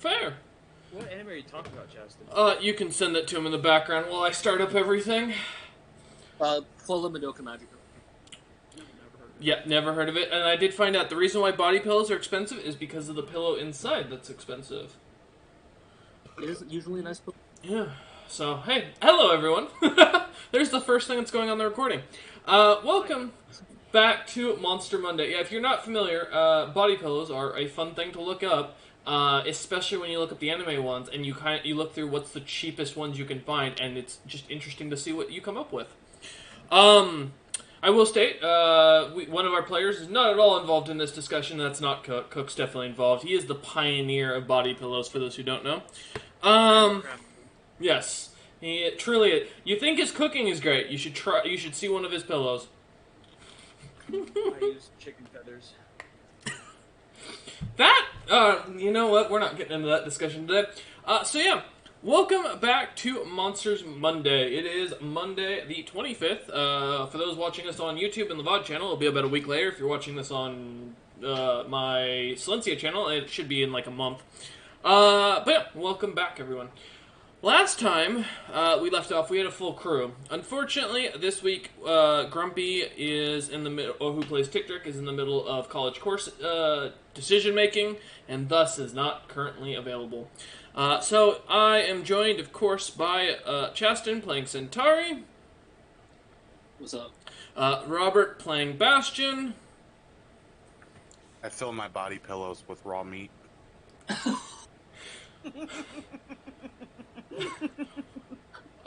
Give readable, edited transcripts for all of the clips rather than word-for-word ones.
Fair. What anime are you talking about, Justin? You can send that to him in the background while I start up everything. Full of Madoka Magica. Yeah, never heard of it. And I did find out the reason why body pillows are expensive is because of the pillow inside that's expensive. It is usually a nice pillow. Yeah. So, hey, hello everyone. There's the first thing that's going on the recording. Welcome back to Monster Monday. Yeah, if you're not familiar, body pillows are a fun thing to look up, especially when you look up the anime ones and you look through what's the cheapest ones you can find, and it's just interesting to see what you come up with. I will state, one of our players is not at all involved in this discussion. That's not Cook. Cook's definitely involved. He is the pioneer of body pillows, for those who don't know. Yes. He truly. You think his cooking is great. You should try. You should see one of his pillows. I use chicken feathers. You know what? We're not getting into that discussion today. So yeah. Welcome back to Monsters Monday. It is Monday the 25th. For those watching us on YouTube and the VOD channel, it'll be about a week later. If you're watching this on my Silencia channel, it should be in like a month. But yeah, welcome back, everyone. Last time we left off, we had a full crew. Unfortunately, this week, Grumpy is in the middle, or who plays Tick-Trick, is in the middle of college course decision-making, and thus is not currently available. So I am joined, of course, by Chastin playing Centauri. What's up? Robert playing Bastion. I fill my body pillows with raw meat.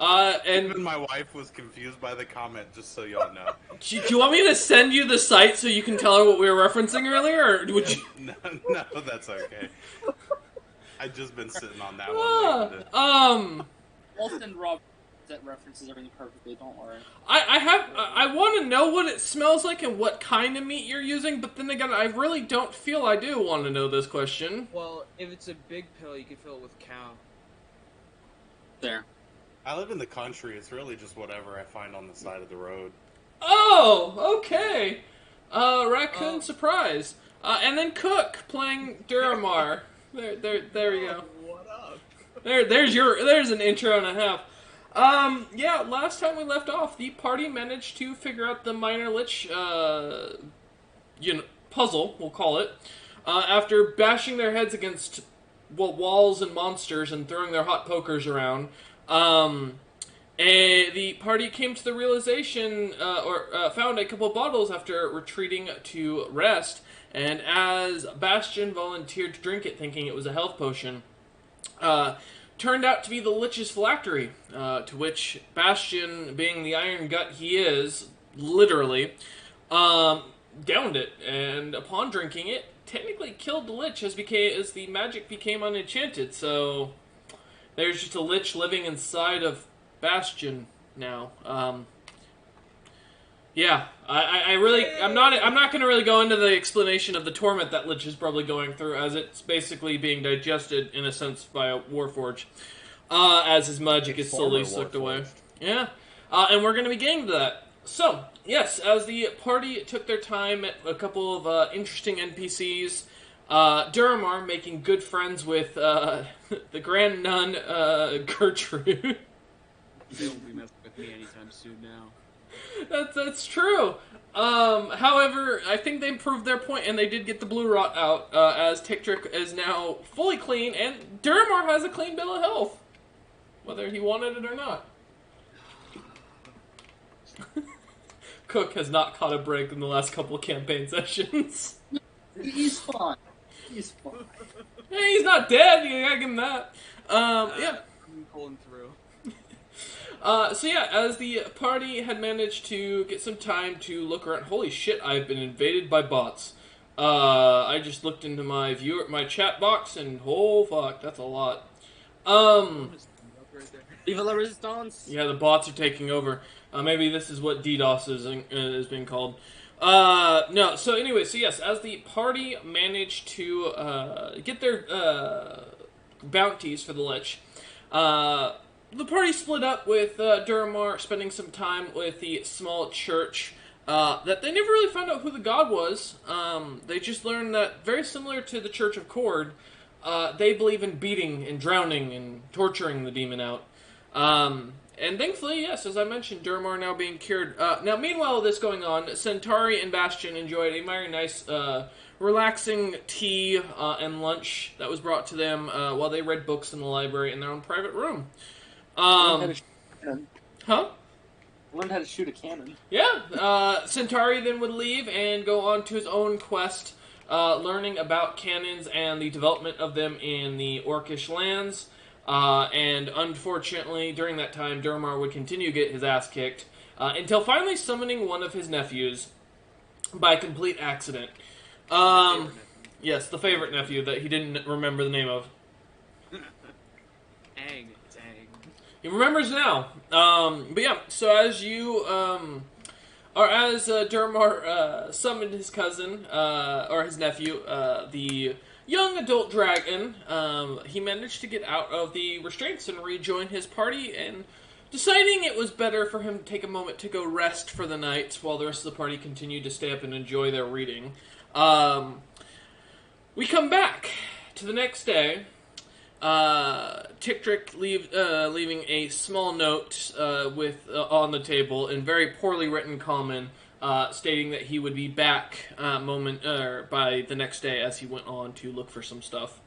And even my wife was confused by the comment, just so y'all know. Do you want me to send you the site so you can tell her what we were referencing earlier, or would you? No, that's okay. I've just been sitting on that one. Wolfden Rob that references everything perfectly. Don't worry. I want to know what it smells like and what kind of meat you're using, but then again, I really don't feel I do want to know this question. Well, if it's a big pill, you can fill it with cow. There. I live in the country. It's really just whatever I find on the side of the road. Oh, okay. Raccoon surprise. And then Cook playing Duramar. There we go. What up? There's an intro and a half. Yeah, last time we left off, the party managed to figure out the minor lich, puzzle, we'll call it, after bashing their heads against walls and monsters and throwing their hot pokers around. The party came to the realization, found a couple bottles after retreating to rest, and as Bastion volunteered to drink it, thinking it was a health potion, turned out to be the Lich's phylactery, to which Bastion, being the iron gut he is, literally, downed it, and upon drinking it, technically killed the Lich as the magic became unenchanted, so there's just a Lich living inside of Bastion now. Yeah, I'm not going to really go into the explanation of the torment that Lich is probably going through, as it's basically being digested, in a sense, by a Warforged, as his magic is slowly sucked away. Yeah, and we're going to be getting to that. So, yes, as the party took their time at a couple of interesting NPCs, Duramar making good friends with the Grand Nun, Gertrude. They won't be messing with me anytime soon now. That's true. However, I think they proved their point, and they did get the blue rot out, as Tick-Trick is now fully clean, and Duramar has a clean bill of health, whether he wanted it or not. Cook has not caught a break in the last couple of campaign sessions. He's fine. He's fine. Hey, he's not dead. You gotta give him that. Yeah. I'm pulling through. So yeah, as the party had managed to get some time to look around, holy shit, I've been invaded by bots. I just looked into my chat box, and oh fuck, that's a lot. Viva la Resistance! Yeah, the bots are taking over. Maybe this is what DDoS is being called. No, so anyway, so yes, as the party managed to get their bounties for the Lich, the party split up with Duramar spending some time with the small church that they never really found out who the god was. They just learned that, very similar to the Church of Cord, they believe in beating and drowning and torturing the demon out. And thankfully, yes, as I mentioned, Durmar now being cured. Now, meanwhile, this going on, Centauri and Bastion enjoyed a very nice, relaxing tea and lunch that was brought to them while they read books in the library in their own private room. Huh? Learned how to shoot a cannon. Yeah. Centauri then would leave and go on to his own quest, learning about cannons and the development of them in the Orcish lands. And unfortunately, during that time, Durmar would continue to get his ass kicked until finally summoning one of his nephews by complete accident. Yes, the favorite nephew that he didn't remember the name of. Dang. He remembers now. But yeah, so as you, or as Durmar summoned his cousin, or his nephew, the young adult dragon, he managed to get out of the restraints and rejoin his party, and deciding it was better for him to take a moment to go rest for the night while the rest of the party continued to stay up and enjoy their reading. We come back to the next day. Tictric leaving a small note on the table in very poorly written common, stating that he would be back by the next day as he went on to look for some stuff,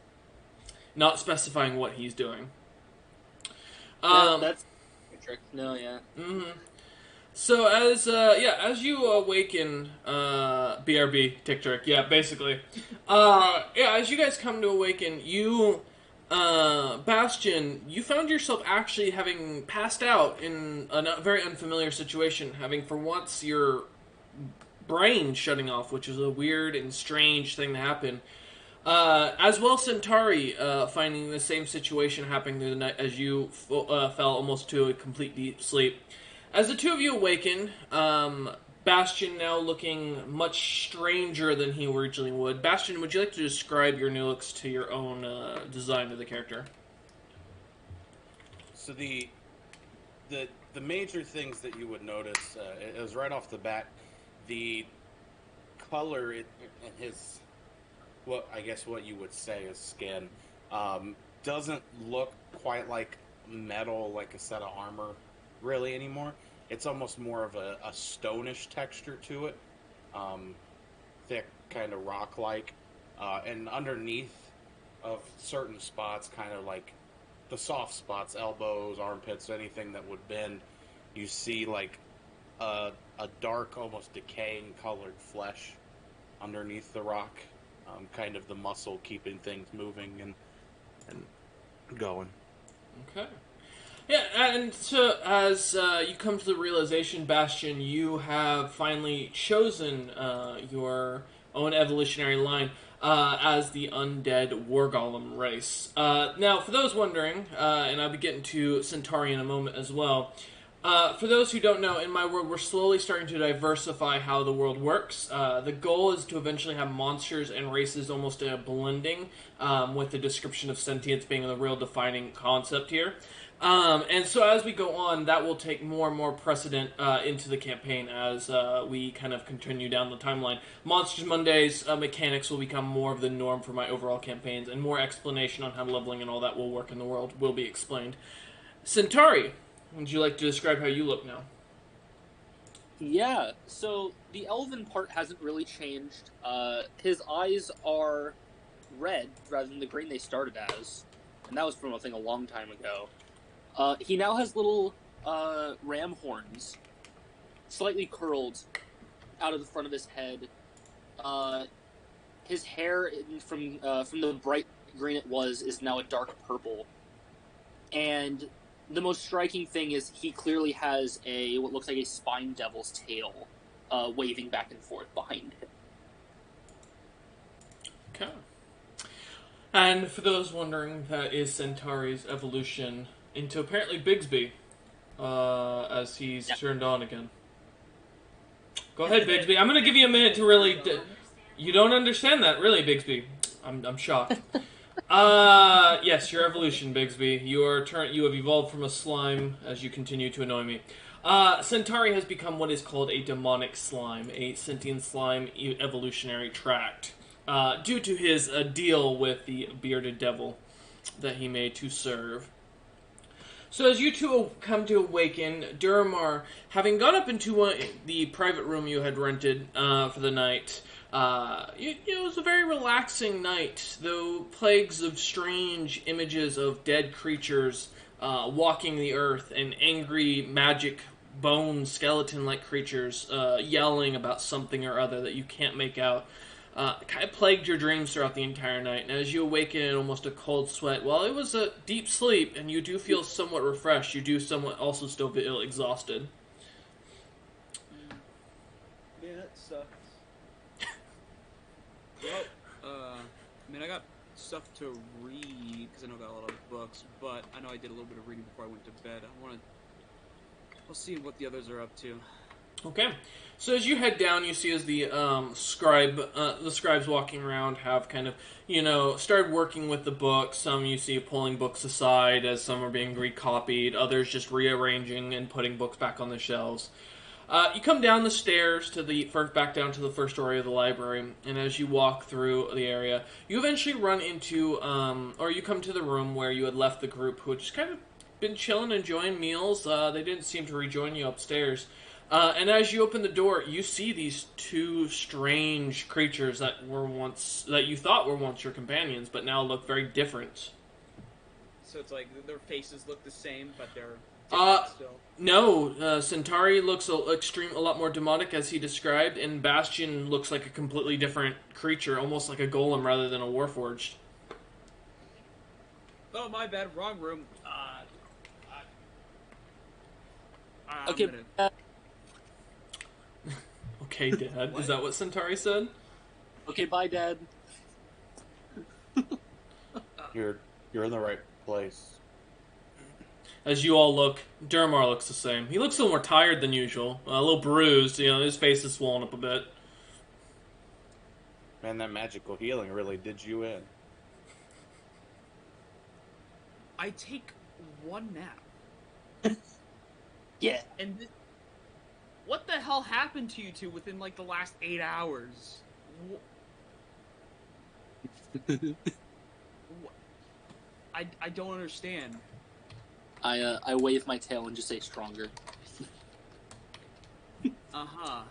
not specifying what he's doing. That's a trick. No, yeah. Mm-hmm. So as you awaken, BRB Tictric, basically, as you guys come to awaken, you. Bastion, you found yourself actually having passed out in a very unfamiliar situation, having for once your brain shutting off, which is a weird and strange thing to happen. As well, Centauri finding the same situation happening through the night as you fell almost to a complete deep sleep. As the two of you awaken, Bastion now looking much stranger than he originally would. Bastion, would you like to describe your new looks to your own design of the character? So the major things that you would notice, it was right off the bat, the color in his, what you would say is skin, doesn't look quite like metal, like a set of armor, really anymore. It's almost more of a stonish texture to it, thick, kind of rock-like, and underneath of certain spots, kind of like the soft spots, elbows, armpits, anything that would bend, you see like a dark, almost decaying colored flesh underneath the rock, kind of the muscle keeping things moving and going. Okay. Yeah, and so as you come to the realization, Bastion, you have finally chosen your own evolutionary line as the undead war golem race. Now, for those wondering, and I'll be getting to Centauri in a moment as well, for those who don't know, in my world, we're slowly starting to diversify how the world works. The goal is to eventually have monsters and races almost in a blending, with the description of sentience being the real defining concept here. And so as we go on, that will take more and more precedent into the campaign as we kind of continue down the timeline. Monsters Mondays mechanics will become more of the norm for my overall campaigns, and more explanation on how leveling and all that will work in the world will be explained. Centauri, would you like to describe how you look now? Yeah, so the elven part hasn't really changed. His eyes are red rather than the green they started as, and that was from a long time ago. He now has little ram horns, slightly curled out of the front of his head. His hair, from the bright green it was, is now a dark purple. And the most striking thing is he clearly has what looks like a spine devil's tail waving back and forth behind him. Okay. And for those wondering, that is Centauri's evolution into apparently Bigsby, as he's turned on again. Go ahead, Bigsby. I'm going to give you a minute to really... You don't understand that, really, Bigsby. I'm shocked. Yes, your evolution, Bigsby. You have evolved from a slime as you continue to annoy me. Centauri has become what is called a demonic slime, a sentient slime evolutionary tract. due to his deal with the bearded devil that he made to serve. So as you two come to awaken, Duramar, having gone up into the private room you had rented for the night, it was a very relaxing night, though plagues of strange images of dead creatures walking the earth and angry magic bone skeleton-like creatures yelling about something or other that you can't make out. Kind of plagued your dreams throughout the entire night, and as you awaken in almost a cold sweat, while it was a deep sleep and you do feel somewhat refreshed, you do somewhat also still feel exhausted. Yeah, that sucks. Well, I mean, I got stuff to read, because I know I got a lot of books, but I know I did a little bit of reading before I went to bed. We'll see what the others are up to. Okay, so as you head down, you see as the scribes walking around have kind of, started working with the books. Some you see pulling books aside as some are being recopied, others just rearranging and putting books back on the shelves. You come down the stairs back down to the first story of the library, and as you walk through the area, you eventually run into, or you come to the room where you had left the group, who had just kind of been chilling, enjoying meals. They didn't seem to rejoin you upstairs. And as you open the door, you see these two strange creatures that you thought were once your companions, but now look very different. So it's like their faces look the same, but they're different still. No, Centauri looks a lot more demonic as he described, and Bastion looks like a completely different creature, almost like a golem rather than a warforged. Oh, my bad, wrong room. Okay. Okay, Dad. Is that what Centauri said? Okay, bye, Dad. You're in the right place. As you all look, Duramar looks the same. He looks a little more tired than usual, a little bruised. His face is swollen up a bit. Man, that magical healing really did you in. I take one nap. Yeah. And what the hell happened to you two within, like, the last 8 hours? I don't understand. I wave my tail and just say stronger. Uh-huh.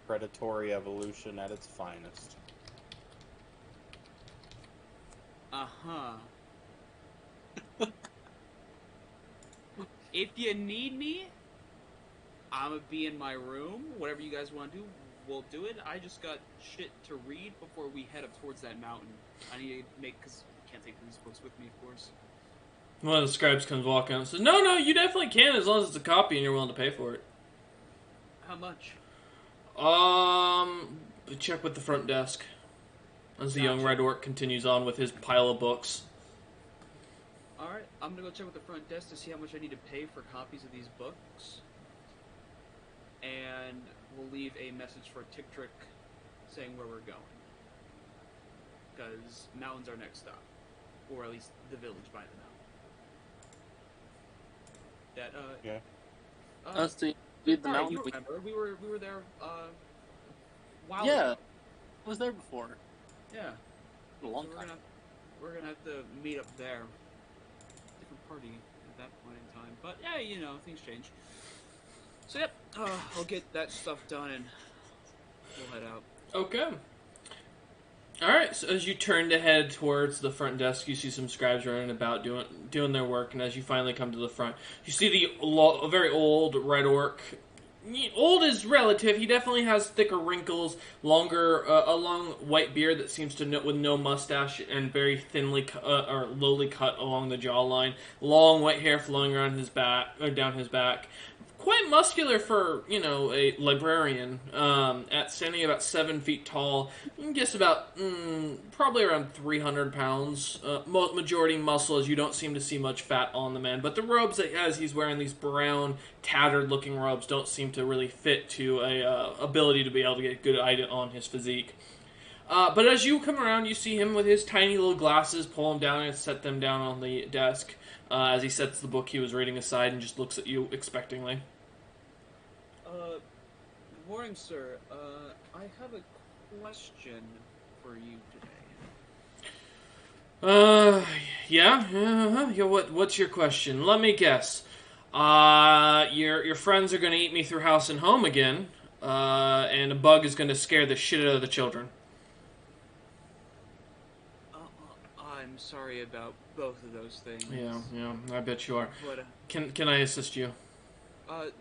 Predatory evolution at its finest. Uh-huh. If you need me, I'm gonna be in my room. Whatever you guys want to do, we'll do it. I just got shit to read before we head up towards that mountain. I need to because I can't take these books with me, of course. One of the scribes comes walking out and says, No, you definitely can as long as it's a copy and you're willing to pay for it. How much? Check with the front desk. As the Gotcha. young Red Orc continues on with his pile of books. Alright, I'm gonna go check with the front desk to see how much I need to pay for copies of these books. And we'll leave a message for Tick Trick saying where we're going. Because mountain's our next stop. Or at least the village by the mountain. Yeah. Let's see. We had the Alright, mountain. you remember, we were there, while Yeah. ago. I was there before. Yeah. A long So time. we're gonna have to meet up there. Different party at that point in time. But yeah, things change. So yep, I'll get that stuff done and we'll head out. Okay. Alright, so as you turn to head towards the front desk, you see some scribes running about doing their work, and as you finally come to the front, you see a very old Red Orc. Old is relative. He definitely has thicker wrinkles, a long white beard that seems to with no mustache, and very thinly or lowly cut along the jawline. Long white hair flowing around his back or down his back. Quite muscular for a librarian. Standing about 7 feet tall, just about probably around 300 pounds. Majority muscle, as you don't seem to see much fat on the man. But the robes that he's wearing, these brown, tattered-looking robes, don't seem to really fit to a ability to be able to get a good idea on his physique. But as you come around, you see him with his tiny little glasses, pull them down and set them down on the desk. As he sets the book he was reading aside and just looks at you expectingly. Good morning, sir. I have a question for you today. Uh, yeah. Yeah. What's your question? Let me guess. Your friends are gonna eat me through house and home again. And a bug is gonna scare the shit out of the children. I'm sorry about both of those things. Yeah. I bet you are. But Can I assist you?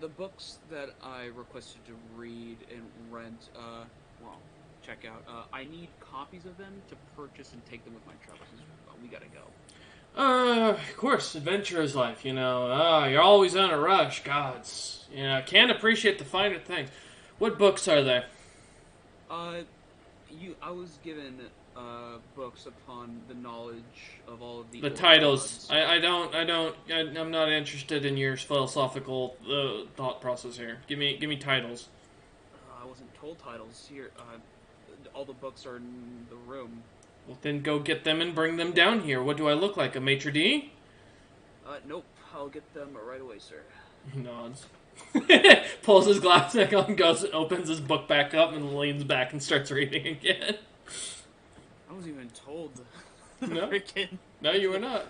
the books that I requested to read and rent, check out. I need copies of them to purchase and take them with my travels. We gotta go. Of course, adventure is life, you know. You're always on a rush, gods. You know, can't appreciate the finer things. What books are there? I was given books upon the knowledge of all of the The old titles. gods. I'm not interested in your philosophical thought process here. Give me titles. I wasn't told titles here. All the books are in the room. Well, then go get them and bring them down here. What do I look like, a maitre d'? Nope. I'll get them right away, sir. He nods. Pulls his glass back on, goes, opens his book back up, and leans back and starts reading again. I wasn't even told. No? Freaking. No, you were not.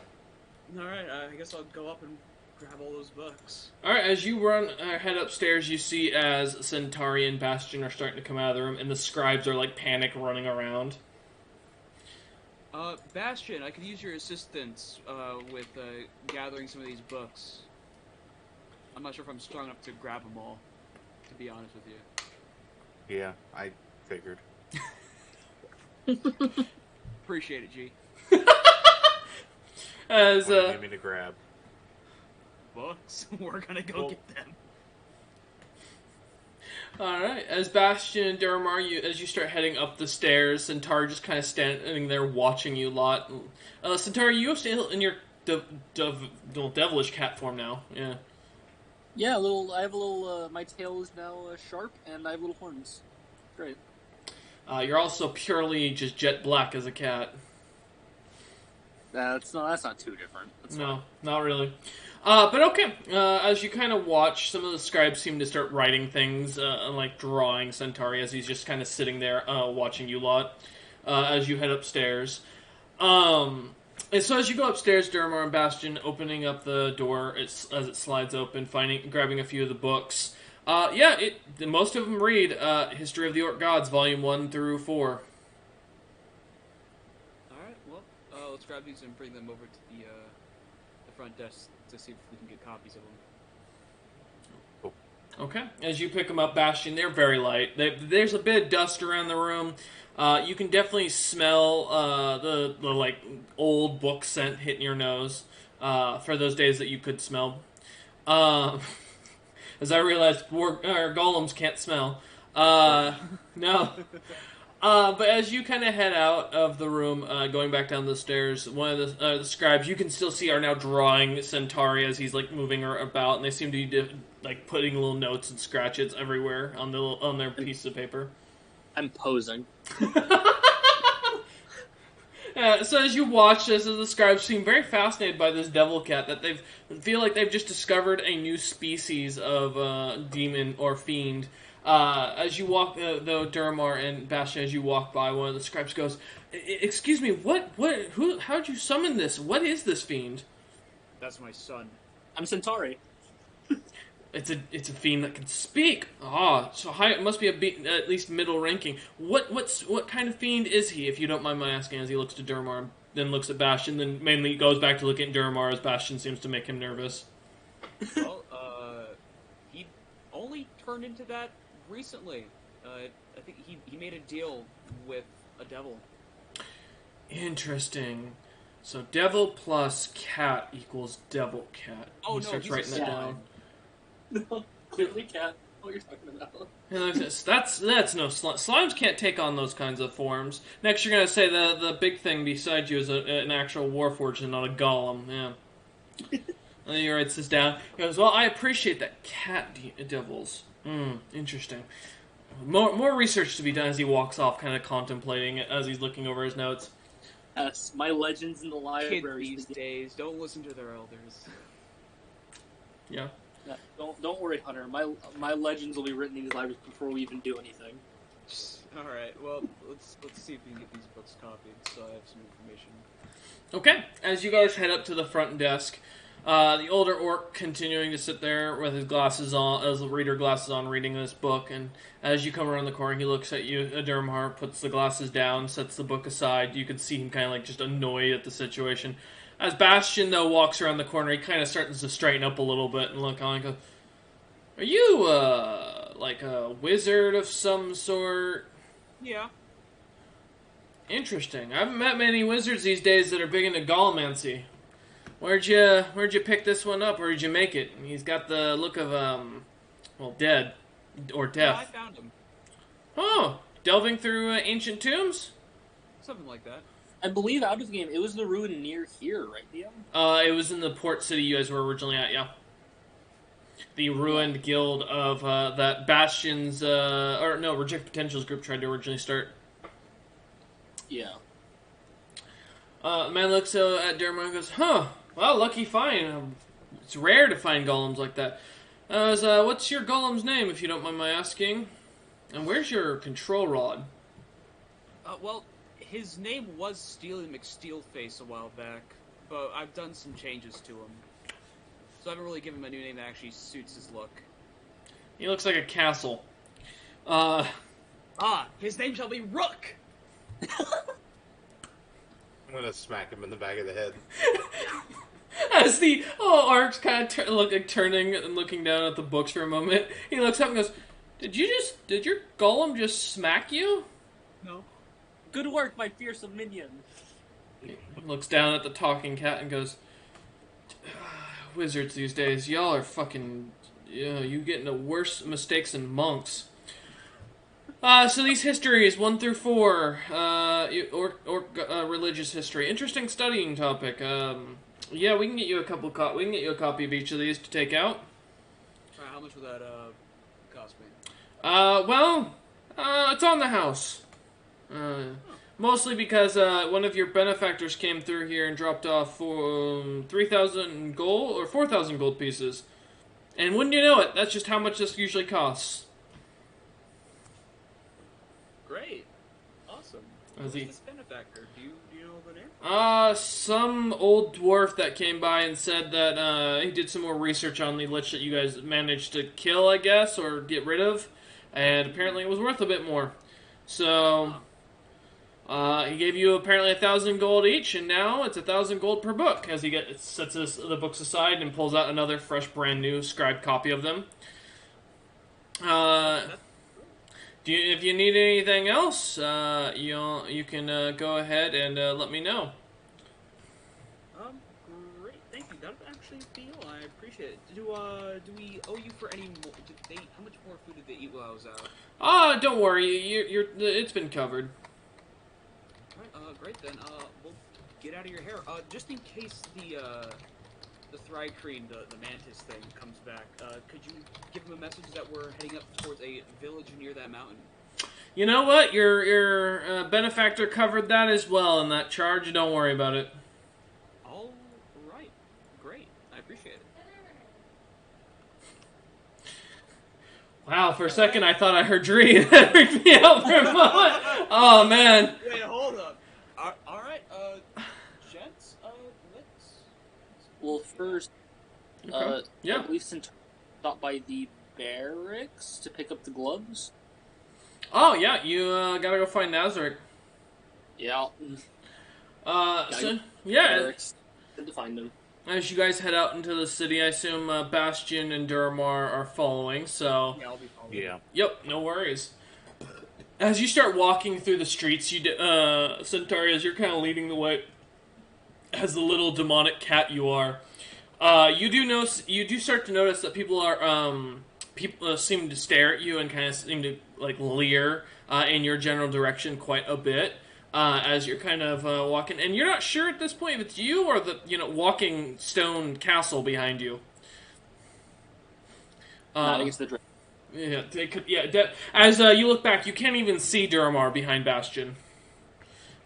Alright, I guess I'll go up and grab all those books. Alright, as you head upstairs, you see as Centauri and Bastion are starting to come out of the room, and the scribes are like panic running around. Bastion, I could use your assistance with gathering some of these books. I'm not sure if I'm strong enough to grab them all, to be honest with you. Yeah, I figured. Appreciate it, G. As What do you need me to grab? Books? We're gonna go get them. Alright, as Bastion and Duramar, as you start heading up the stairs, Centauri just kind of standing there watching you lot. Centauri, you're still in your devilish cat form now. Yeah. Yeah, I have a little. My tail is now sharp, and I have little horns. Great. You're also purely just jet black as a cat. That's not too different. That's No, fine. not really. But okay, as you kind of watch, some of the scribes seem to start writing things, and like drawing Centauri as he's just kind of sitting there watching you lot as you head upstairs. And so as you go upstairs, Duramar and Bastion opening up the door as it slides open, grabbing a few of the books. Most of them read History of the Orc Gods, Volume 1 through 4. Alright, well, let's grab these and bring them over to the front desk to see if we can get copies of them. Okay. As you pick them up, Bastion, they're very light. There's a bit of dust around the room. You can definitely smell the like old book scent hitting your nose for those days that you could smell. As I realized, golems can't smell. No. But as you kind of head out of the room, going back down the stairs, one of the scribes you can still see are now drawing Centauri as he's like moving her about, and they seem to be like putting little notes and scratches everywhere on their piece of paper. I'm posing. So as you watch this, as the scribes seem very fascinated by this devil cat, that feel like they've just discovered a new species of demon or fiend. As you walk, though, Duramar and Bastion, as you walk by, one of the scribes goes, "Excuse me, how'd you summon this? What is this fiend?" That's my son. I'm Centauri. It's a fiend that can speak. So high. It must be at least middle ranking. What kind of fiend is he? If you don't mind my asking, as he looks to Duramar, then looks at Bastion, then mainly goes back to looking at Duramar as Bastion seems to make him nervous. Well, he only turned into that recently. I think he made a deal with a devil. Interesting. So devil plus cat equals devil cat. Oh, He no, starts he's a writing that slime. down. No, clearly cat. What you're talking about? That's no slimes can't take on those kinds of forms. Next, you're gonna say the big thing beside you is an actual warforged and not a golem. Yeah. And then he writes this down. He goes, "Well, I appreciate that, cat devils. Interesting. More research to be done." As he walks off, kind of contemplating it as he's looking over his notes. Yes, my legends in the Kids library. these days don't listen to their elders. Yeah. Yeah, don't worry, Hunter. My legends will be written in these libraries before we even do anything. All right. Well, let's see if we can get these books copied, so I have some information. Okay, as you guys head up to the front desk, the older orc continuing to sit there with his glasses on, as the reader glasses on, reading this book. And as you come around the corner, he looks at you. Dermar puts the glasses down, sets the book aside. You can see him kind of like just annoyed at the situation. As Bastion though walks around the corner, he kind of starts to straighten up a little bit and look on. And go, "Are you like a wizard of some sort?" Yeah. Interesting. I haven't met many wizards these days that are big into Gollomancy. Where'd you pick this one up? Where did you make it? He's got the look of well, dead or Yeah, I death. found them. Oh, delving through ancient tombs. Something like that. I believe out of the game, it was the ruin near here, right, Leo? It was in the port city you guys were originally at. Yeah. The ruined guild of that Bastion's or no, Reject Potentials group tried to originally start. Yeah. Man looks at Dermot and goes, "Huh, well, lucky find. It's rare to find golems like that. What's your golem's name, if you don't mind my asking? And where's your control rod?" Well, his name was Steely McSteelface a while back, but I've done some changes to him. So I haven't really given him a new name that actually suits his look. He looks like a castle. His name shall be Rook! I'm gonna smack him in the back of the head. As the Ark's kind of turning and looking down at the books for a moment, he looks up and goes, Did your golem just smack you?" No. Good work, my fearsome minion. He looks down at the talking cat and goes, "Wizards these days, y'all are fucking, you get into worse mistakes than monks." So these histories, 1 through 4, religious history. Interesting studying topic. Yeah, we can get you a we can get you a copy of each of these to take out. Alright, how much would that, cost me? Well, it's on the house. Mostly because one of your benefactors came through here and dropped off for 3,000 gold or 4,000 gold pieces. And wouldn't you know it, that's just how much this usually costs. Great. Awesome. Who's Who's he? this benefactor? Do you know the name? Some old dwarf that came by and said that he did some more research on the lich that you guys managed to kill, I guess, or get rid of. And apparently it was worth a bit more. So, he gave you apparently 1,000 gold each, and now it's 1,000 gold per book. As he sets the books aside and pulls out another fresh, brand new scribed copy of them. If you need anything else, you can go ahead and let me know. Great. Thank you. That would actually be all. I appreciate it. Do we owe you for any more? How much more food did they eat while I was out? Don't worry, it's been covered. Alright, great then. We'll get out of your hair. Just in case the Thrycreen, the mantis thing, comes back, could you give him a message that we're heading up towards a village near that mountain? You know what? Your benefactor covered that as well in that charge. Don't worry about it. All right. Great. I appreciate it. Wow, for a second I thought I heard Dree. That freaked me out for a moment. Oh, man. Wait, hold up. All right, gents, let's... Well, first, Okay. Yeah. I believe Centaur stopped by the barracks to pick up the gloves. Oh, yeah, you gotta go find Nazarick. Yeah. Yeah, Barracks. Good to find them. as you guys head out into the city, I assume Bastion and Durmar are following, so... Yeah, I'll be following. Yeah. Yep, no worries. As you start walking through the streets, Centauri, as you're kind of leading the way, as the little demonic cat you are, you do start to notice that people seem to stare at you and kind of seem to like leer in your general direction quite a bit as you're kind of walking, and you're not sure at this point if it's you or the walking stone castle behind you. Not against the dragon. Yeah, they could. Yeah, as you look back, you can't even see Durmar behind Bastion.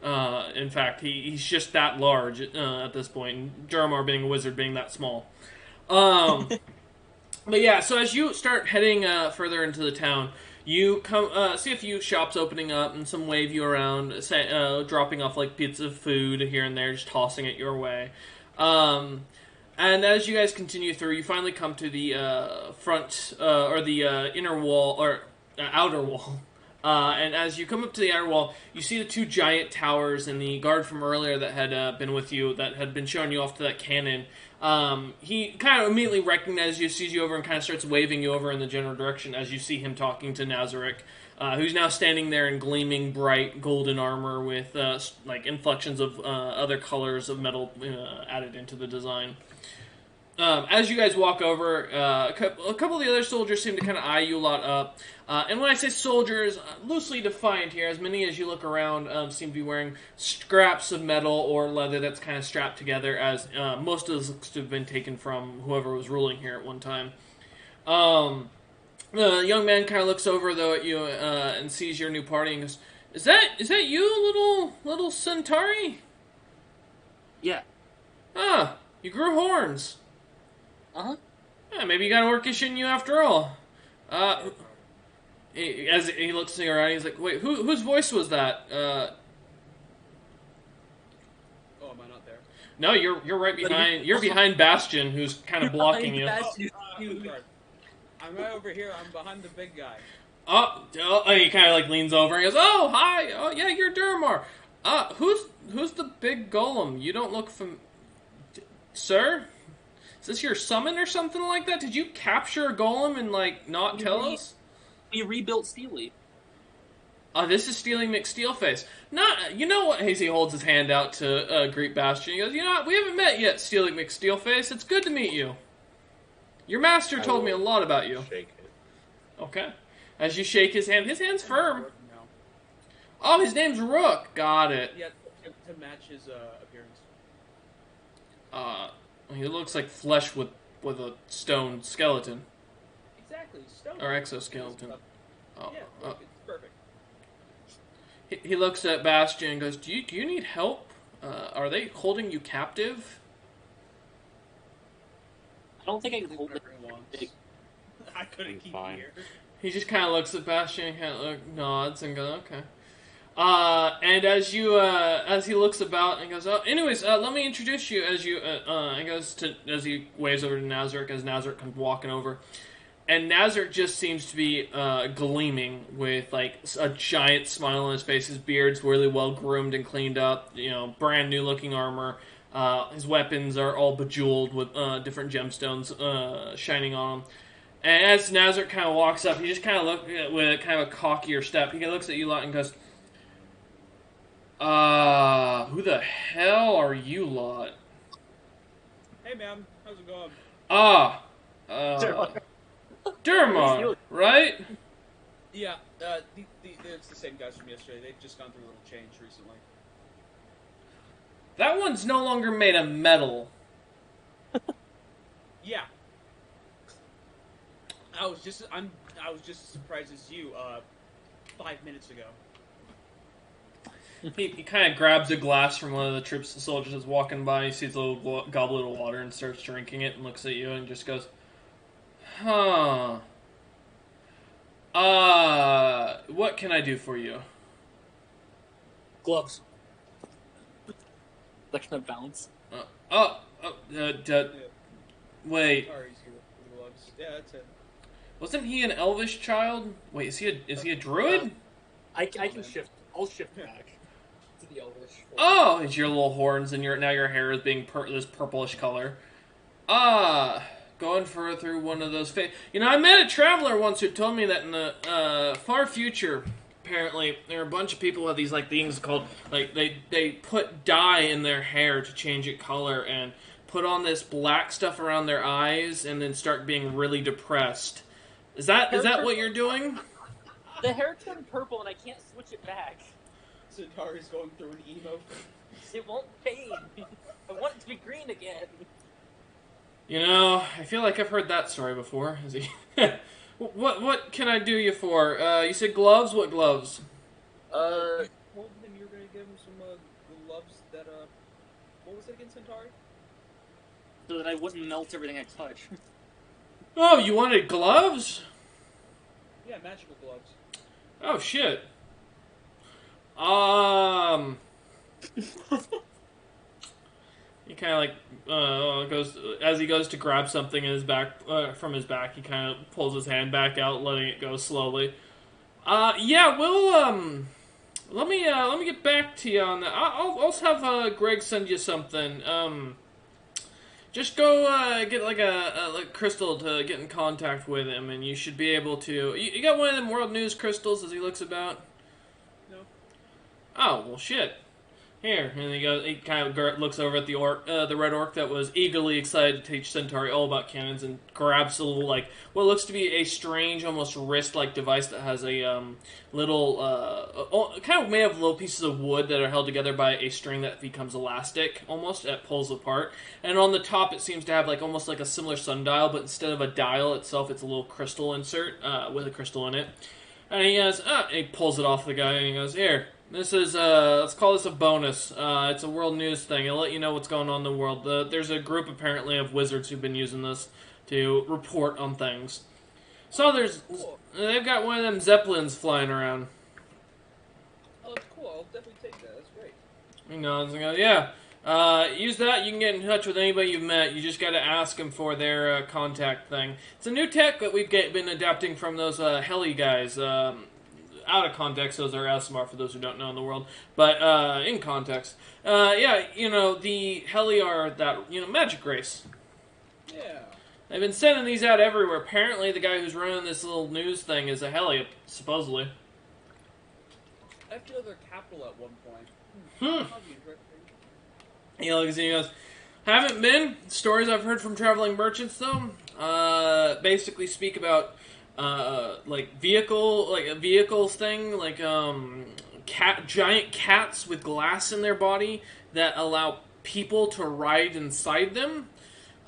In fact, he's just that large at this point. And Durmar, being a wizard, being that small. But yeah, so as you start heading further into the town, You come see a few shops opening up, and some wave you around, dropping off like bits of food here and there, just tossing it your way. And as you guys continue through, you finally come to the front or the inner wall or outer wall. And as you come up to the outer wall, you see the two giant towers and the guard from earlier that had been with you, that had been showing you off to that cannon. He kind of immediately recognizes you, sees you over, and kind of starts waving you over in the general direction as you see him talking to Nazarick, who's now standing there in gleaming bright golden armor with like inflections of other colors of metal added into the design. As you guys walk over, a couple of the other soldiers seem to kind of eye you a lot up. And when I say soldiers, loosely defined here, as many as you look around seem to be wearing scraps of metal or leather that's kind of strapped together, as most of this looks to have been taken from whoever was ruling here at one time. The young man kind of looks over, though, at you and sees your new party and goes, Is that you, little Centauri? Yeah. Ah, you grew horns. Uh-huh. Yeah, maybe you got a orcish in you after all. As he looks around, he's like, "Wait, whose voice was that?" Oh, am I not there? No, you're right behind. You're behind Bastion, who's kind of blocking you. Bastion. Sorry. I'm right over here. I'm behind the big guy. And he kind of like leans over and goes, "Oh, hi. Oh, yeah, you're Durmar. Who's the big golem? You don't look sir? Is this your summon or something like that? Did you capture a golem and like not tell us?" We rebuilt Steely. This is Stealing McSteelface. You know what? He holds his hand out to greet Bastion. He goes, "You know what? We haven't met yet, Stealing McSteelface. It's good to meet you. Your master told me a lot about you." Shake it. Okay. As you shake his hand's firm. No. Oh, his name's Rook. Got it. Yeah, to match his appearance. He looks like flesh with a stone skeleton. Exactly. Stone. Or exoskeleton. Oh, Yeah, it's perfect. He looks at Bastion and goes, Do you need help? Are they holding you captive? I don't think I can hold it. Once. I couldn't keep Fine. it here. He just kind of looks at Bastion and kind of nods and goes, "Okay." And as he looks about and goes, "Oh, anyways, let me introduce you." As he waves over to Nazarick, as Nazarick comes walking over, and Nazarick just seems to be gleaming with like a giant smile on his face. His beard's really well groomed and cleaned up. Brand new looking armor. His weapons are all bejeweled with different gemstones shining on them. And as Nazarick kind of walks up, he just kind of looks with kind of a cockier step. He looks at you lot and goes, who the hell are you lot?" Hey, ma'am. How's it going? Durmar, right? Yeah, it's the same guys from yesterday. They've just gone through a little change recently. That one's no longer made of metal. Yeah. I was just as surprised as you 5 minutes ago. He kind of grabs a glass from one of the soldiers that's walking by. He sees a little goblet of water and starts drinking it and looks at you and just goes, "Huh. What can I do for you?" Gloves. They're gonna bounce. Wait. Or he's here with the gloves. Yeah, that's it. Wasn't he an elvish child? Wait, is he a druid? I can shift. I'll shift back to the Elvish. Oh, it's your little horns, and now your hair is being this purplish color. Going through one of those. I met a traveler once who told me that in the far future, apparently there are a bunch of people who have these like things called like they put dye in their hair to change it color and put on this black stuff around their eyes and then start being really depressed. Is that what you're doing? The hair turned purple and I can't switch it back. Centauri's going through an emo. It won't fade. I want it to be green again. I feel like I've heard that story before. Is he? What can I do you for? You said gloves? What gloves? Told him you were going to give him some gloves that what was it again, Centauri? So that I wouldn't melt everything I touch. Oh, you wanted gloves? Yeah, magical gloves. Oh shit. He kind of like goes as he goes to grab something in his back from his back. He kind of pulls his hand back out, letting it go slowly. Yeah, we'll let me get back to you on that. I'll have Greg send you something. Just go get like a crystal to get in contact with him, and you should be able to. You got one of them world news crystals as he looks about. No. Oh well, shit. Here, and he goes. He kind of looks over at the orc, the red orc that was eagerly excited to teach Centauri all about cannons, and grabs a little like what looks to be a strange, almost wrist-like device that has a little, kind of made of little pieces of wood that are held together by a string that becomes elastic, almost it pulls apart. And on the top, it seems to have like almost like a similar sundial, but instead of a dial itself, it's a little crystal insert with a crystal in it. And he goes, he pulls it off the guy, and he goes, here. This is, let's call this a bonus. It's a world news thing. It'll let you know what's going on in the world. There's a group, apparently, of wizards who've been using this to report on things. So they've got one of them Zeppelins flying around. Oh, that's cool. I'll definitely take that. That's great. He nods and goes, yeah. Use that. You can get in touch with anybody you've met. You just got to ask them for their contact thing. It's a new tech that we've been adapting from those heli guys. Out of context, those are ASMR for those who don't know in the world. But in context, yeah, the heli are that magic race. Yeah. They've been sending these out everywhere. Apparently, the guy who's running this little news thing is a heli, supposedly. I feel their capital at one point. That'd be interesting. He looks and he goes, haven't been. Stories I've heard from traveling merchants, though, basically speak about, like, vehicles thing, like, giant cats with glass in their body that allow people to ride inside them.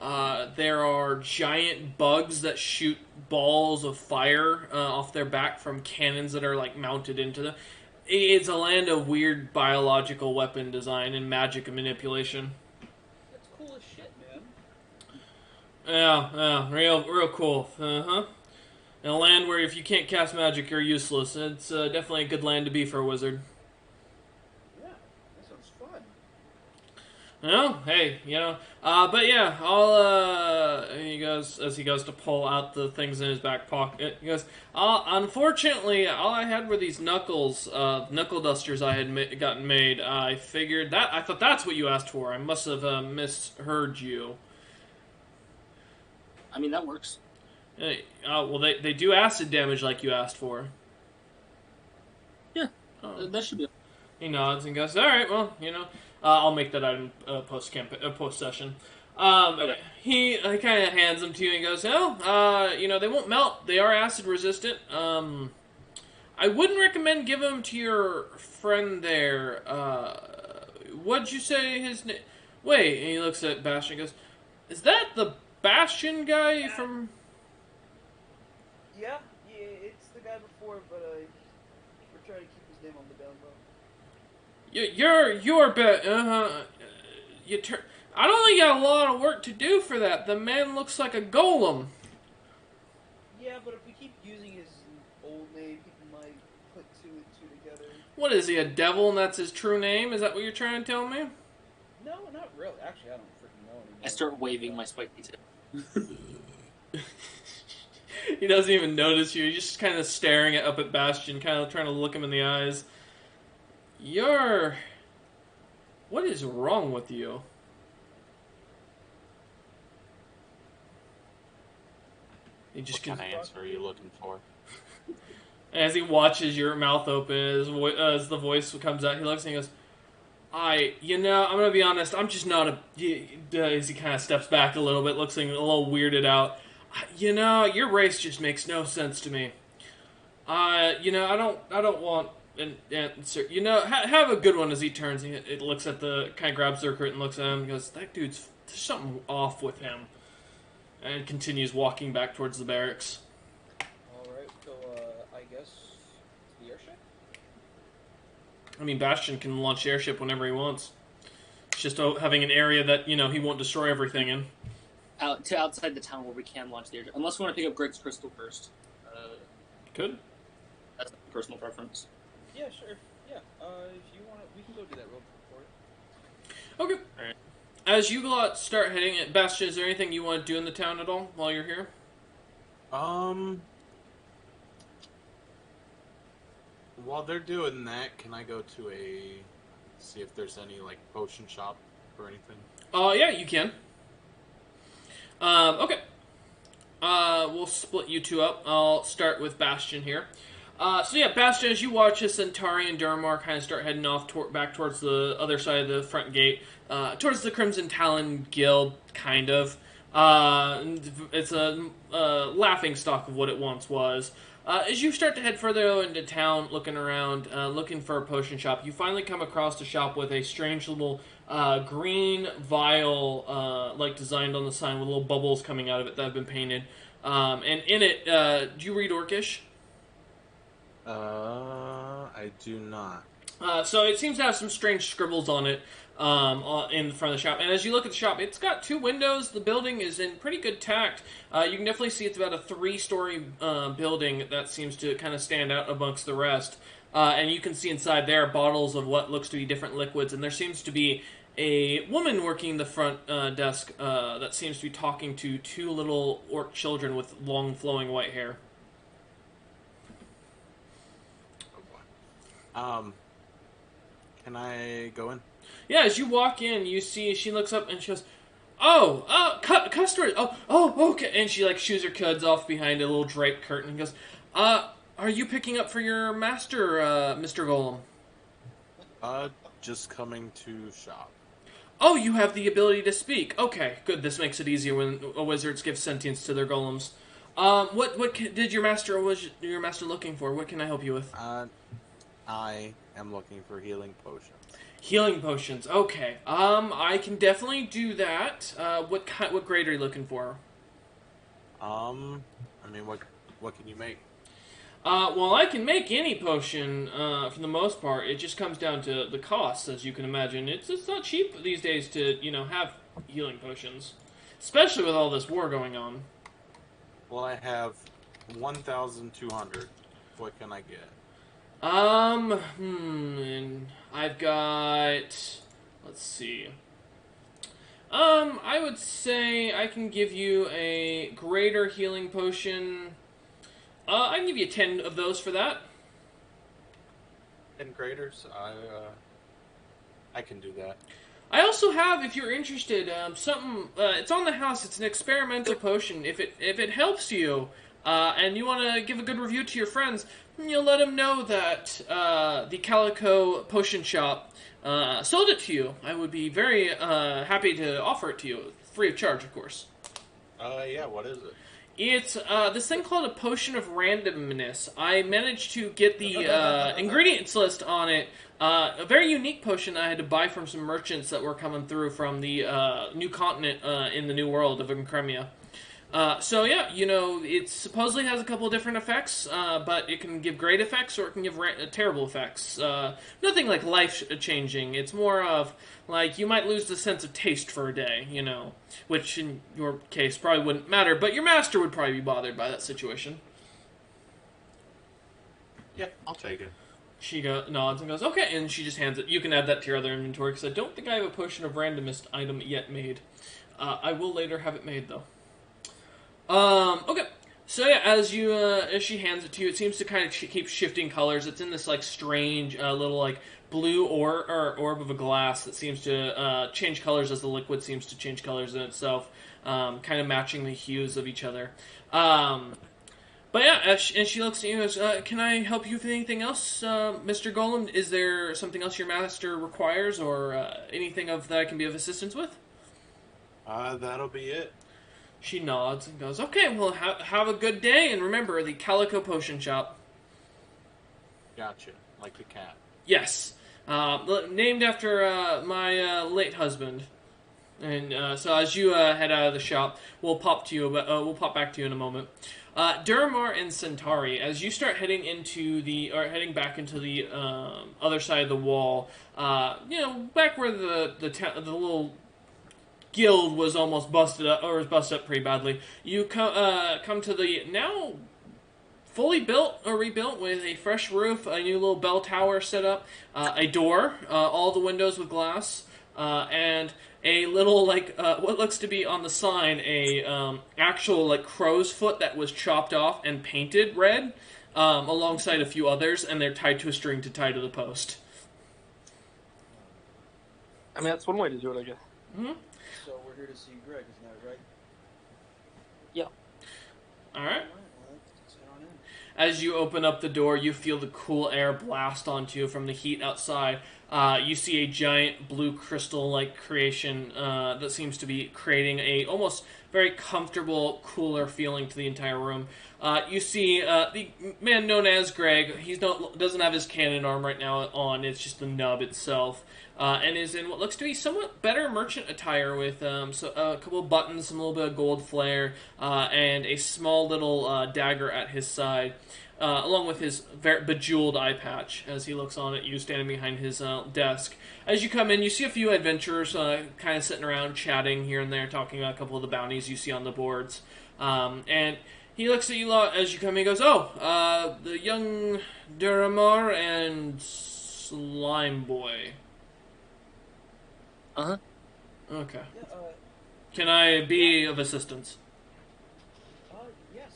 There are giant bugs that shoot balls of fire off their back from cannons that are, like, mounted into them. It's a land of weird biological weapon design and magic and manipulation. That's cool as shit, man. Yeah, real cool. In a land where if you can't cast magic, you're useless. It's definitely a good land to be for a wizard. Yeah, that sounds fun. No, hey, but yeah, I'll, he goes, as he goes to pull out the things in his back pocket, he goes, unfortunately, all I had were these knuckle dusters I had gotten made. I thought that's what you asked for. I must have, misheard you. I mean, that works. Well, they do acid damage like you asked for. Yeah, that should be. He nods and goes, alright, well, I'll make that item post-session. Okay. He kind of hands them to you and goes, they won't melt. They are acid resistant. I wouldn't recommend giving them to your friend there. What'd you say his name? Wait, and he looks at Bastion and goes, is that the Bastion guy from... Yeah, it's the guy before, but we're trying to keep his name on the down low. I don't think you got a lot of work to do for that. The man looks like a golem. Yeah, but if we keep using his old name, people might put two and two together. What is he, a devil and that's his true name? Is that what you're trying to tell me? No, not really. Actually, I don't freaking know anymore. I start waving my spiky tip. He doesn't even notice you. He's just kind of staring up at Bastion, kind of trying to look him in the eyes. What is wrong with you? He just What kind of answer are you looking for? As he watches your mouth open, as the voice comes out, he looks and he goes, I'm gonna be honest, I'm just not as he kind of steps back a little bit, looks a little weirded out. Your race just makes no sense to me. I don't want an answer. Have a good one. As he turns, it looks at kind of grabs the recruit and looks at him and goes, that there's something off with him. And continues walking back towards the barracks. Alright, so, I guess the airship? I mean, Bastion can launch the airship whenever he wants. It's just having an area that, he won't destroy everything in. Outside the town where we can launch the airship. Unless we want to pick up Greg's crystal first. Could. That's my personal preference. Yeah, sure. Yeah. If you want, we can go do that real quick for it. Okay. Alright. As you lot start heading at Bastion, is there anything you want to do in the town at all while you're here? While they're doing that, can I go to see if there's any, like, potion shop or anything? Yeah, you can. Okay. We'll split you two up. I'll start with Bastion here. So yeah, Bastion, as you watch as Centauri and Durmar kind of start heading off back towards the other side of the front gate, towards the Crimson Talon Guild, kind of. It's a laughing stock of what it once was. As you start to head further into town, looking around, looking for a potion shop, you finally come across a shop with a strange little green vial, like designed on the sign with little bubbles coming out of it that have been painted. And in it, do you read Orcish? I do not. So it seems to have some strange scribbles on it in front of the shop. And as you look at the shop, it's got 2 windows. The building is in pretty good tact. You can definitely see it's about a 3-story building that seems to kind of stand out amongst the rest. And you can see inside there bottles of what looks to be different liquids. And there seems to be a woman working the front desk that seems to be talking to 2 little orc children with long flowing white hair. Can I go in? Yeah, as you walk in, you see she looks up and she goes, customers. Okay. And she like shoos her cuds off behind a little draped curtain and goes, are you picking up for your master, Mr. Golem? Just coming to shop. Oh, you have the ability to speak. Okay, good. This makes it easier when wizards give sentience to their golems. Did your master was your master looking for? What can I help you with? I am looking for healing potions. Healing potions. Okay. I can definitely do that. What grade are you looking for? I mean, what can you make? Well, I can make any potion for the most part. It just comes down to the cost, as you can imagine. It's not cheap these days to have healing potions, especially with all this war going on. Well, I have 1,200. What can I get? And I've got, let's see. I would say I can give you a greater healing potion. I can give you 10 of those for that. 10 graders? I can do that. I also have, if you're interested, something. It's on the house. It's an experimental potion. If it helps you, and you want to give a good review to your friends, you'll let them know that the Calico Potion Shop sold it to you. I would be very happy to offer it to you, free of charge, of course. Yeah. What is it? It's this thing called a Potion of Randomness. I managed to get the ingredients list on it. A very unique potion I had to buy from some merchants that were coming through from the new continent in the New World of Incremia. So yeah, it supposedly has a couple of different effects, but it can give great effects or it can give terrible effects. Nothing like life-changing. It's more of, like, you might lose the sense of taste for a day, which in your case probably wouldn't matter, but your master would probably be bothered by that situation. Yeah, I'll take it. She nods and goes, okay, and she just hands it. You can add that to your other inventory, because I don't think I have a Potion of Randomness item yet made. I will later have it made, though. Okay. So yeah, as she hands it to you, it seems to kind of keep shifting colors. It's in this like strange little like blue orb of a glass that seems to change colors as the liquid seems to change colors in itself, kind of matching the hues of each other. But yeah, and she looks at you and goes, can I help you with anything else, Mr. Golem? Is there something else your master requires or anything that I can be of assistance with? That'll be it. She nods and goes, okay, well, have a good day, and remember, the Calico Potion Shop. Gotcha. Like the cat. Yes. Named after my late husband. And so as you head out of the shop, we'll pop back to you in a moment. Durmar and Centauri, as you start heading back into the other side of the wall, back where the little guild was almost busted up, or was busted up pretty badly. You come to the now fully built or rebuilt with a fresh roof, a new little bell tower set up, a door, all the windows with glass, and a little what looks to be on the sign a actual like crow's foot that was chopped off and painted red, alongside a few others, and they're tied to a string to tie to the post. I mean, that's one way to do it, I guess. Mm-hmm. So we're here to see Greg, isn't that right? Yeah. All right. Well, let's head on in. As you open up the door, you feel the cool air blast onto you from the heat outside. You see a giant blue crystal-like creation that seems to be creating a almost very comfortable, cooler feeling to the entire room. You see the man known as Greg. He doesn't have his cannon arm right now on. It's just the nub itself. And is in what looks to be somewhat better merchant attire with a couple of buttons, some little bit of gold flare, and a small little dagger at his side, along with his very bejeweled eye patch as he looks on at you standing behind his desk. As you come in, you see a few adventurers kind of sitting around chatting here and there, talking about a couple of the bounties you see on the boards. And he looks at you lot as you come in and goes, "Oh, the young Duramar and Slime Boy." Uh-huh. Okay. Yeah, Can I be of assistance? yes,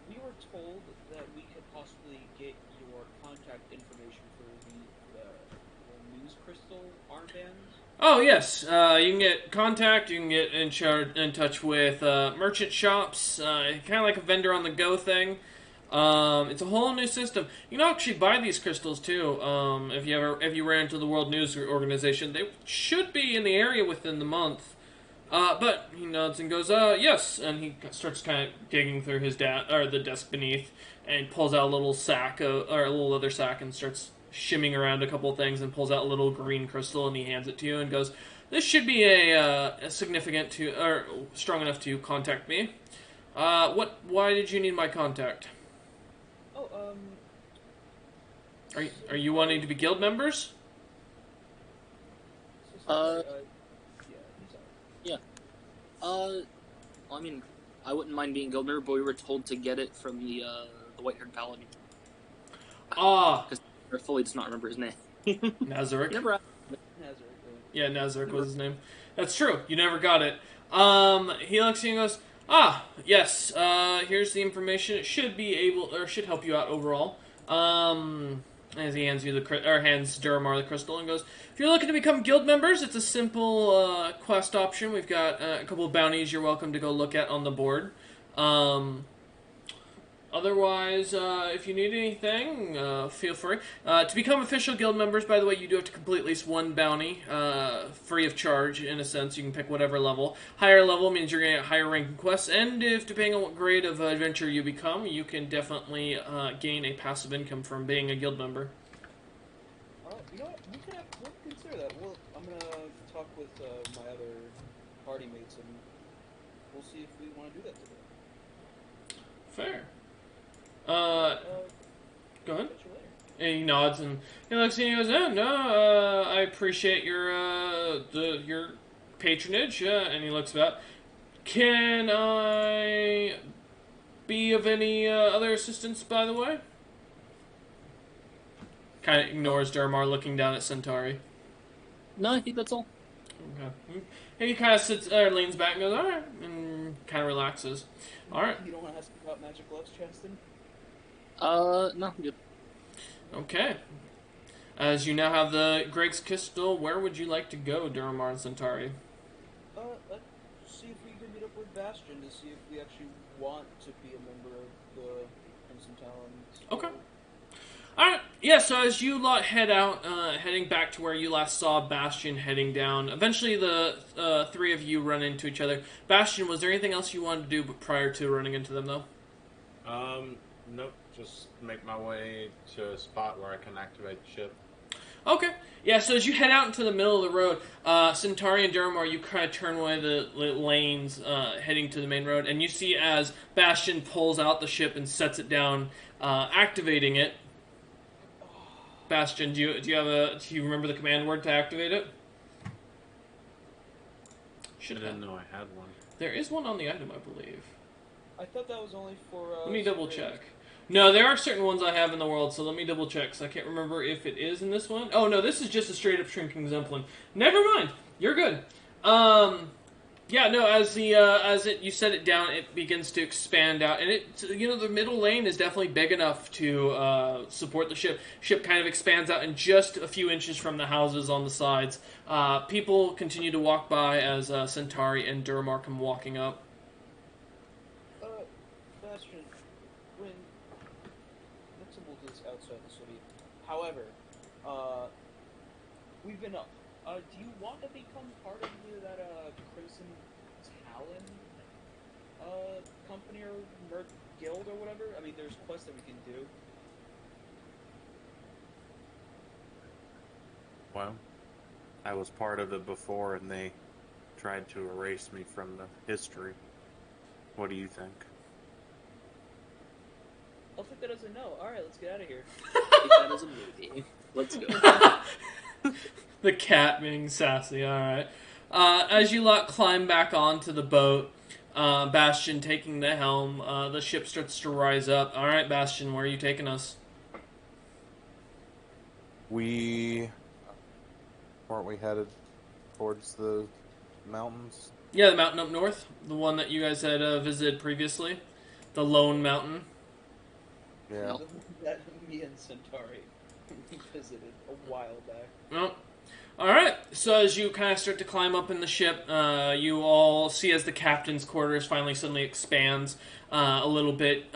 we were told that we could possibly get your contact information for the news crystal armbands. Oh, yes. You can get contact, you can get in touch with merchant shops, kind of like a vendor on the go thing. It's a whole new system. You can actually buy these crystals too. If you ran into the World News Organization, they should be in the area within the month. But he nods and goes, yes, and he starts kind of digging through his the desk beneath, and pulls out a little sack or a little leather sack and starts shimming around a couple things and pulls out a little green crystal and he hands it to you and goes, "This should be a significant or strong enough to contact me. Why did you need my contact? Oh, Are you wanting to be guild members?" yeah, he's Well, I mean, I wouldn't mind being guild member, but we were told to get it from the white-haired paladin. Ah, Because I fully does not remember his name. Nazarick. Never asked. Nazareth. Yeah, Nazarick was his name. That's true. You never got it. He looks at you and goes, yes, here's the information. It should should help you out overall. As he hands Duramar the crystal and goes, "If you're looking to become guild members, it's a simple quest option. We've got a couple of bounties you're welcome to go look at on the board. Otherwise, if you need anything, feel free. To become official guild members, by the way, you do have to complete at least one bounty, free of charge, in a sense. You can pick whatever level. Higher level means you're going to get higher ranking quests, and if, depending on what grade of adventure you become, you can definitely gain a passive income from being a guild member. You know what? We'll consider that. I'm gonna talk with my other party mates, and we'll see if we want to do that today. Fair. Go ahead. Catch you later. And he nods and he looks at you and goes, I appreciate your patronage. And he looks about. Can I be of any other assistance, by the way? Kind of ignores Duramar, looking down at Centauri. No, I think that's all. Okay. And he kind of leans back and goes, all right, and kind of relaxes. All right. You don't want to ask about magic gloves, Chanston? No, I'm good. Okay. As you now have the Greg's crystal, where would you like to go, Duramar and Centauri? Let's see if we can meet up with Bastion to see if we actually want to be a member of the Crimson Talons. Okay. Alright, yeah, so as you lot head out, heading back to where you last saw Bastion heading down, eventually the three of you run into each other. Bastion, was there anything else you wanted to do prior to running into them, though? Nope. Just make my way to a spot where I can activate the ship. Okay. Yeah, so as you head out into the middle of the road, Centauri and Duramar, you kind of turn away the lanes heading to the main road, and you see as Bastion pulls out the ship and sets it down, activating it. Bastion, do you remember the command word to activate it? I didn't know I had one. There is one on the item, I believe. I thought that was only for. Let me double check. No, there are certain ones I have in the world, so let me double check. So I can't remember if it is in this one. Oh no, this is just a straight up shrinking Zeppelin. Never mind, you're good. Yeah, no, as you set it down, it begins to expand out, and the middle lane is definitely big enough to support the ship. Ship kind of expands out in just a few inches from the houses on the sides. People continue to walk by as Centauri and Duramar come walking up. Bastion, when Nixable is outside the city, however, we've been up. Do you want to become part of that Crimson Talon company or guild or whatever? I mean, there's quests that we can do. Well, I was part of it before, and they tried to erase me from the history. What do you think? I'll think that as a no. Alright, let's get out of here. Take that as a movie. Let's go. The cat being sassy, alright. As you lot climb back onto the boat, Bastion taking the helm, the ship starts to rise up. Alright, Bastion, where are you taking us? Weren't we headed towards the mountains? Yeah, the mountain up north. The one that you guys had visited previously. The Lone Mountain. Yeah. That me and Centauri visited a while back. Well, alright. So as you kind of start to climb up in the ship, you all see as the captain's quarters finally suddenly expands a little bit,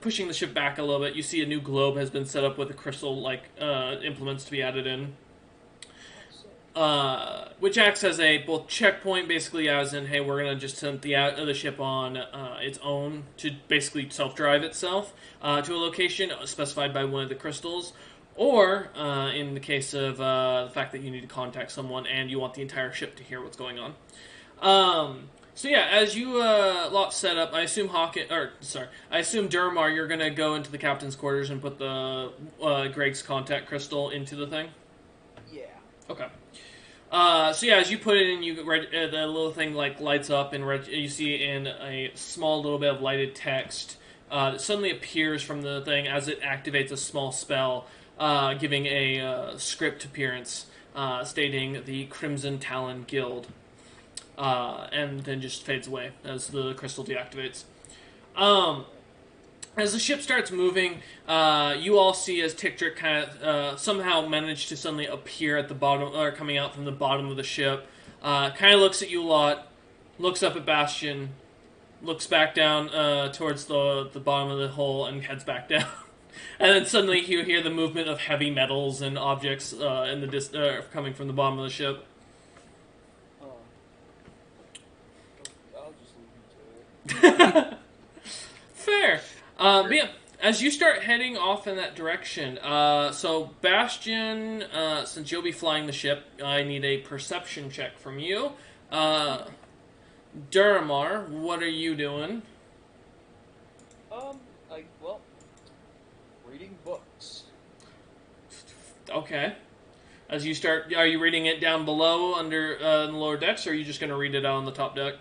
pushing the ship back a little bit. You see a new globe has been set up with the crystal-like implements to be added in. Which acts as a both checkpoint, basically as in, hey, we're gonna just send the ship on its own to basically self-drive itself to a location specified by one of the crystals, or in the case of the fact that you need to contact someone and you want the entire ship to hear what's going on. So yeah, as you lot set up, I assume Duramar, you're gonna go into the captain's quarters and put the Greg's contact crystal into the thing. Yeah. Okay. So yeah, as you put it in, the little thing lights up, and you see in a small little bit of lighted text that suddenly appears from the thing as it activates a small spell, giving a script appearance stating the Crimson Talon Guild, and then just fades away as the crystal deactivates. As the ship starts moving, you all see as Ticktrick kind of somehow managed to suddenly appear at the bottom, or coming out from the bottom of the ship. Kind of looks at you lot, looks up at Bastion, looks back down towards the bottom of the hole, and heads back down. And then suddenly you hear the movement of heavy metals and objects coming from the bottom of the ship. I'll just leave you to it. Fair. But yeah, as you start heading off in that direction, so Bastion, since you'll be flying the ship, I need a perception check from you. Duramar, what are you doing? Reading books. Okay. As you start, are you reading it down below under in the lower decks, or are you just going to read it out on the top deck?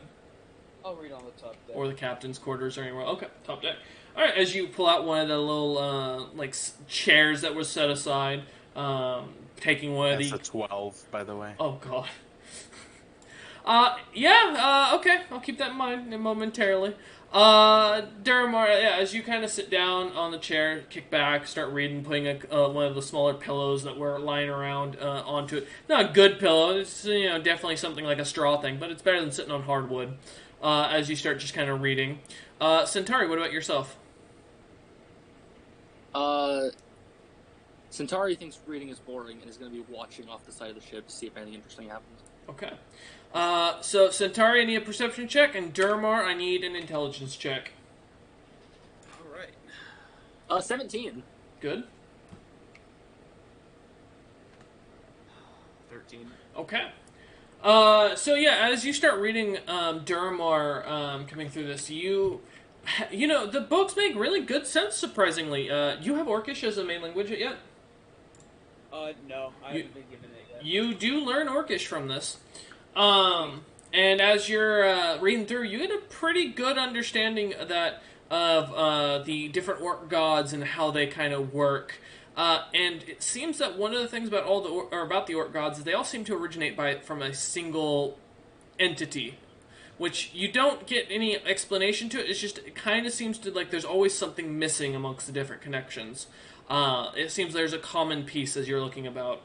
I'll read on the top deck. Or the captain's quarters or anywhere. Okay, top deck. Alright, as you pull out one of the little, chairs that was set aside, taking one of the... That's a 12, by the way. Oh, God. Okay, I'll keep that in mind momentarily. Duramar, yeah, as you kind of sit down on the chair, kick back, start reading, putting one of the smaller pillows that were lying around onto it. Not a good pillow, it's, definitely something like a straw thing, but it's better than sitting on hardwood, as you start just kind of reading. Centauri, what about yourself? Centauri thinks reading is boring and is going to be watching off the side of the ship to see if anything interesting happens. Okay. So Centauri, I need a perception check, and Duramar, I need an intelligence check. Alright. 17. Good. 13. Okay. So yeah, as you start reading Duramar coming through this, the books make really good sense, surprisingly. You have Orcish as a main language yet? No, I haven't been given it yet. You do learn Orcish from this. And as you're reading through, you get a pretty good understanding that of the different orc gods and how they kind of work. And it seems that one of the things about about the orc gods is they all seem to originate from a single entity, which you don't get any explanation to it. It's just, it kind of seems to, like, there's always something missing amongst the different connections. It seems there's a common piece as you're looking about.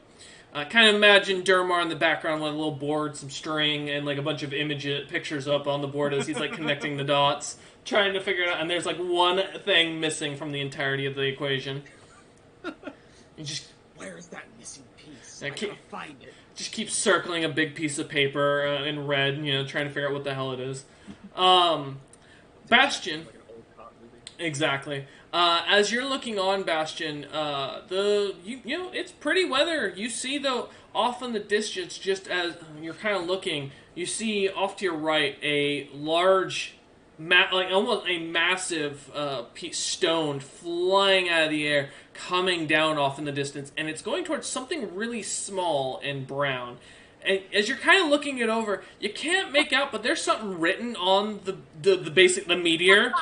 Kind of imagine Durmar in the background with a little board, some string, and like a bunch of pictures up on the board as he's like connecting the dots, trying to figure it out. And there's like one thing missing from the entirety of the equation. You just, Where is that missing piece? I I can't- can't find it. just keep circling a big piece of paper in red, trying to figure out what the hell it is. Bastion. Like an old cop movie. Exactly. As you're looking on, Bastion, it's pretty weather. You see, though, off in the distance, just as you're kind of looking, you see off to your right a large, almost a massive stone flying out of the air, coming down off in the distance, and it's going towards something really small and brown. And as you're kind of looking it over, you can't make out, but there's something written on the meteor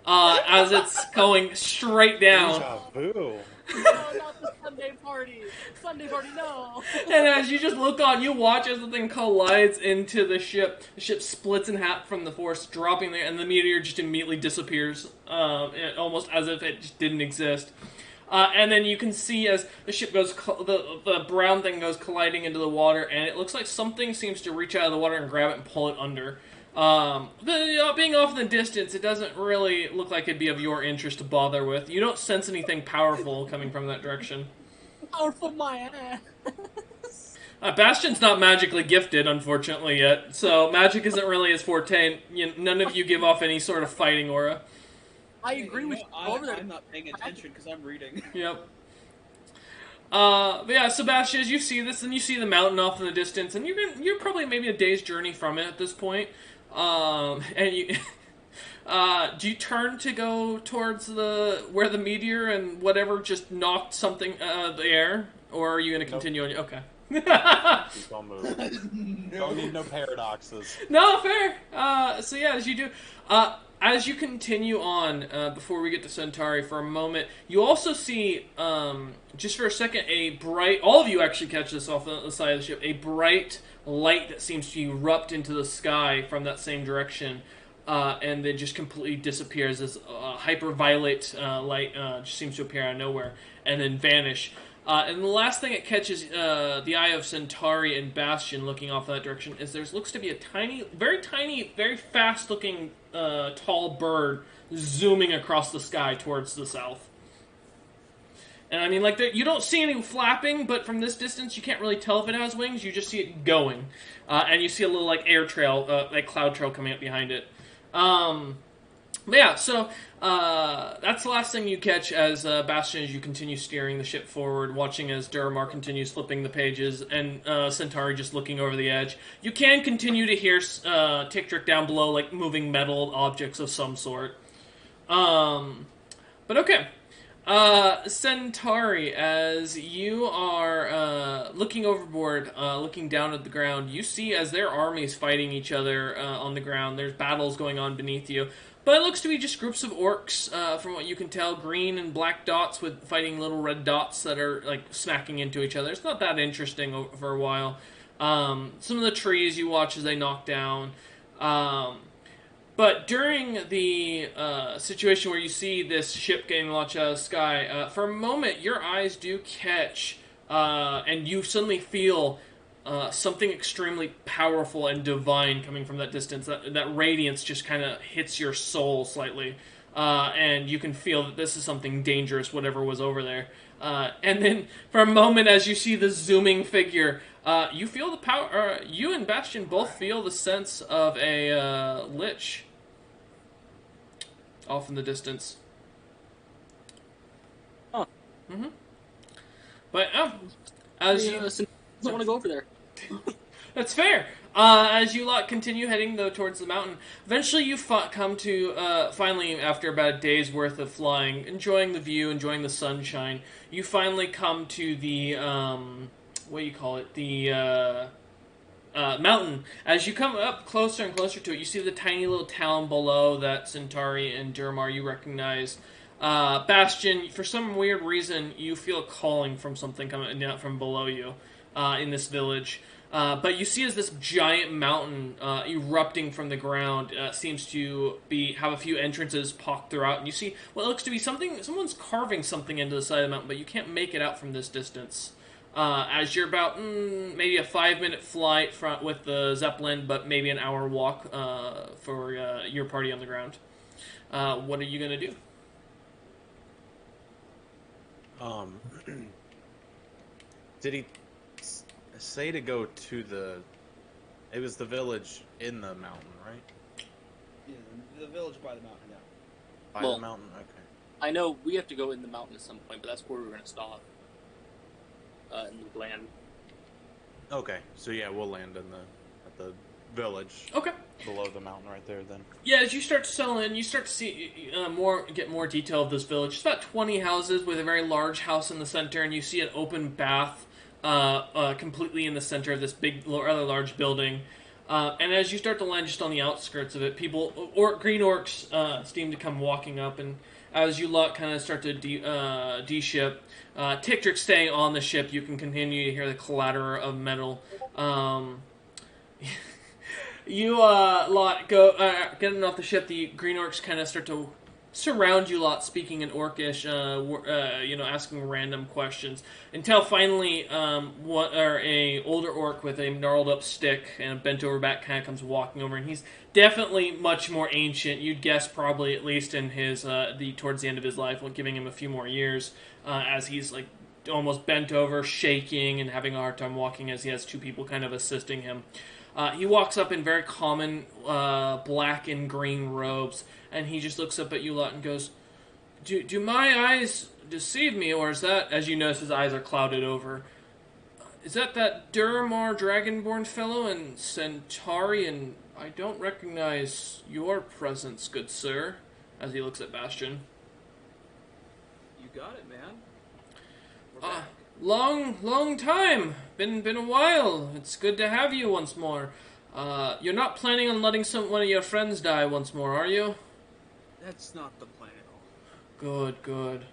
as it's going straight down. Deja vu. No, not the Sunday party. Sunday party, no. And as you just look on, you watch as the thing collides into the ship. The ship splits in half from the force, dropping there, and the meteor just immediately disappears, almost as if it just didn't exist. And then you can see as the ship goes, the brown thing goes colliding into the water, and it looks like something seems to reach out of the water and grab it and pull it under. Being off in the distance, it doesn't really look like it'd be of your interest to bother with. You don't sense anything powerful coming from that direction. Powerful my ass. Bastion's not magically gifted, unfortunately, yet, so magic isn't really his forte. None of you give off any sort of fighting aura. I agree with you. Go over there. I'm not paying attention because I'm reading. Yep. But yeah, Sebastian, as you see this, and you see the mountain off in the distance, and you're probably maybe a day's journey from it at this point. And you, do you turn to go towards where the meteor and whatever just knocked something out of the air, or are you going to continue on? Okay. Keep on moving. Don't need no paradoxes. No, fair. So yeah, as you do, as you continue on, before we get to Centauri for a moment, you also see, just for a second, a bright, all of you actually catch this off the side of the ship, a bright light that seems to erupt into the sky from that same direction, and then just completely disappears as hyperviolet light just seems to appear out of nowhere, and then vanish. And the last thing it catches the eye of Centauri and Bastion looking off that direction is there looks to be a tiny, very fast-looking tall bird zooming across the sky towards the south. And I mean, like, you don't see any flapping, but from this distance you can't really tell if it has wings. You just see it going. And you see a little, like, air trail, like cloud trail coming up behind it. But yeah, so that's the last thing you catch as Bastion, as you continue steering the ship forward, watching as Durmar continues flipping the pages, and Centauri just looking over the edge. You can continue to hear Tick-Trick down below, like moving metal objects of some sort. But okay. Centauri, as you are looking overboard, looking down at the ground, you see as their armies fighting each other on the ground. There's battles going on beneath you. But it looks to be just groups of orcs, from what you can tell, green and black dots with fighting little red dots that are like smacking into each other. It's not that interesting for a while. Some of the trees you watch as they knock down. But during the situation where you see this ship getting launched out of the sky, for a moment your eyes do catch, and you suddenly feel something extremely powerful and divine coming from that distance. That radiance just kind of hits your soul slightly, and you can feel that this is something dangerous, whatever was over there. And then, for a moment, as you see the zooming figure, you feel the power. You and Bastion both feel the sense of a lich off in the distance. Huh. Mm-hmm. But as you. I want to go over there. That's fair. As you lot continue heading though towards the mountain, eventually you come to finally, after about a day's worth of flying, enjoying the view, enjoying the sunshine, you finally come to the what do you call it? The mountain. As you come up closer and closer to it, you see the tiny little town below that Centauri and Durmar you recognize. Bastion, for some weird reason, you feel a calling from something coming down from below you in this village. But you see as this giant mountain erupting from the ground seems to have a few entrances pocked throughout, and you see what looks to be someone's carving something into the side of the mountain, but you can't make it out from this distance. As you're about maybe a 5-minute flight with the Zeppelin, but maybe an hour walk for your party on the ground. What are you going to do? Did he say to go to the... It was the village in the mountain, right? Yeah, the village by the mountain, yeah. By Well, the mountain? Okay. I know we have to go in the mountain at some point, but that's where we're going to stop. In the land. Okay, so yeah, we'll land at the village. Okay. Below the mountain right there, then. Yeah, as you start to settle in, you start to see get more detail of this village. It's about 20 houses with a very large house in the center, and you see an open bath completely in the center of this big, rather large building. And as you start to land just on the outskirts of it, green orcs seem to come walking up, and as you lot kind of start to de-ship, Tictric staying on the ship, you can continue to hear the clatter of metal. You lot go getting off the ship. The green orcs kind of start to surround you lot, speaking in Orcish, asking random questions, until finally, a older orc with a gnarled up stick and a bent over back kind of comes walking over, and he's definitely much more ancient. You'd guess probably at least in his towards the end of his life, giving him a few more years, as he's like almost bent over, shaking and having a hard time walking, as he has two people kind of assisting him. He walks up in very common black and green robes, and he just looks up at you lot and goes, Do my eyes deceive me, or is that, as you notice his eyes are clouded over, is that Durmar Dragonborn fellow and Centauri, and I don't recognize your presence, good sir, as he looks at Bastion. You got it, man. We're back. Long time. Been a while. It's good to have you once more. You're not planning on letting one of your friends die once more, are you? That's not the plan at all. Good.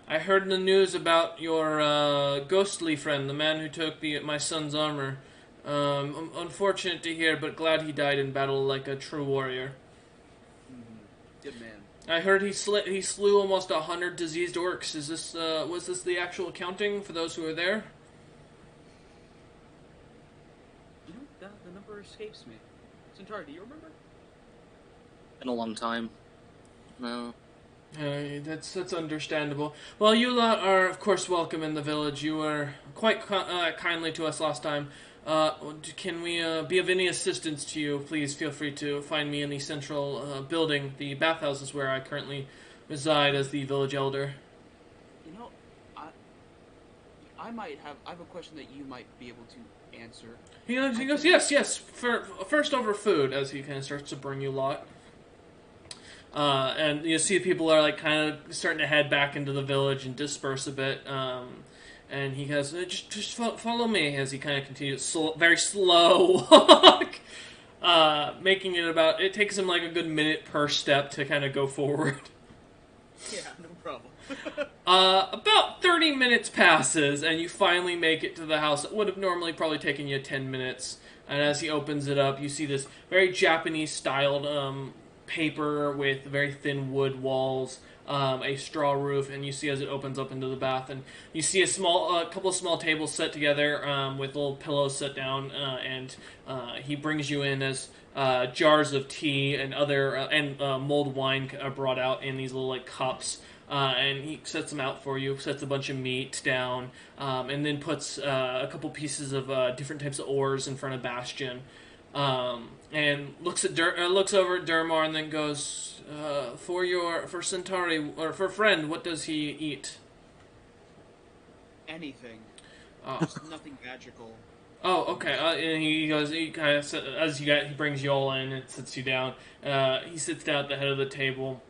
I heard in the news about your ghostly friend, the man who took my son's armor. Unfortunate to hear, but glad he died in battle like a true warrior. Good man. I heard he slew almost 100 diseased orcs. Was this the actual accounting for those who were there? You know, the number escapes me. Centauri, do you remember? Been a long time. No. That's understandable. Well, you lot are, of course, welcome in the village. You were quite kindly to us last time. Can we be of any assistance to you? Please feel free to find me in the central building, the bathhouses where I currently reside as the village elder. You know, I have a question that you might be able to answer. He goes, yes. First over food, as he kind of starts to bring you lot. And you see people are like kind of starting to head back into the village and disperse a bit. And he goes, just follow me, as he kind of continues very slow walk, making it takes him like a good minute per step to kind of go forward. Yeah, no problem. About 30 minutes passes, and you finally make it to the house. It would have normally probably taken you 10 minutes. And as he opens it up, you see this very Japanese-styled paper with very thin wood walls, a straw roof, and you see as it opens up into the bath, and you see a couple of small tables set together with little pillows set down, and he brings you in as jars of tea and other mulled wine are brought out in these little like cups. And he sets them out for you, sets a bunch of meat down, and then puts a couple pieces of different types of ores in front of Bastion, and looks over at Durmar and then goes, for Centauri, or for friend, what does he eat? Anything. Oh. Just nothing magical. Oh, okay. And he goes. He kind of he brings you all in and sits you down. He sits down at the head of the table,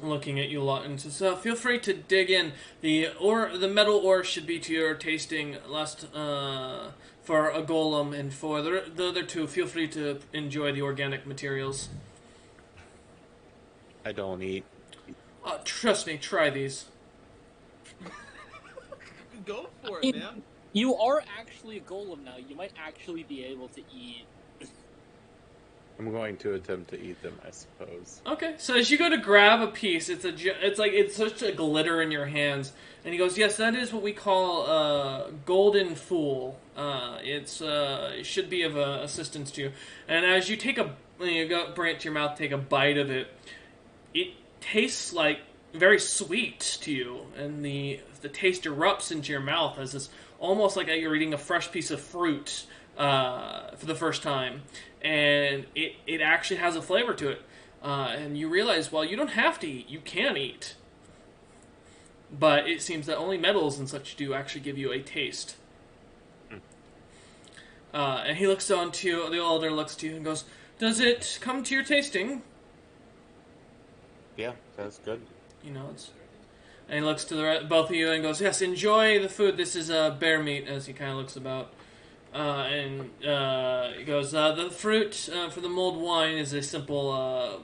looking at you a lot, and says, "Feel free to dig in. The metal ore should be to your tasting last for a golem, and for the other two, feel free to enjoy the organic materials. I don't eat. Trust me, try these." Go for it, man. You are actually a golem now. You might actually be able to eat. I'm going to attempt to eat them, I suppose. Okay, so as you go to grab a piece, it's such a glitter in your hands, and he goes, "Yes, that is what we call golden fool. It should be of assistance to you." And as you bring it to your mouth, take a bite of it, it tastes like very sweet to you, and the taste erupts into your mouth as it's almost like you're eating a fresh piece of fruit for the first time. And it actually has a flavor to it. And you realize, well, you don't have to eat. You can eat. But it seems that only metals and such do actually give you a taste. And he looks on to you, the elder looks to you and goes, "Does it come to your tasting?" Yeah, that's good. He nods. And he looks to both of you and goes, "Yes, enjoy the food. This is bear meat," as he kind of looks about. He goes, "The fruit for the mulled wine is a simple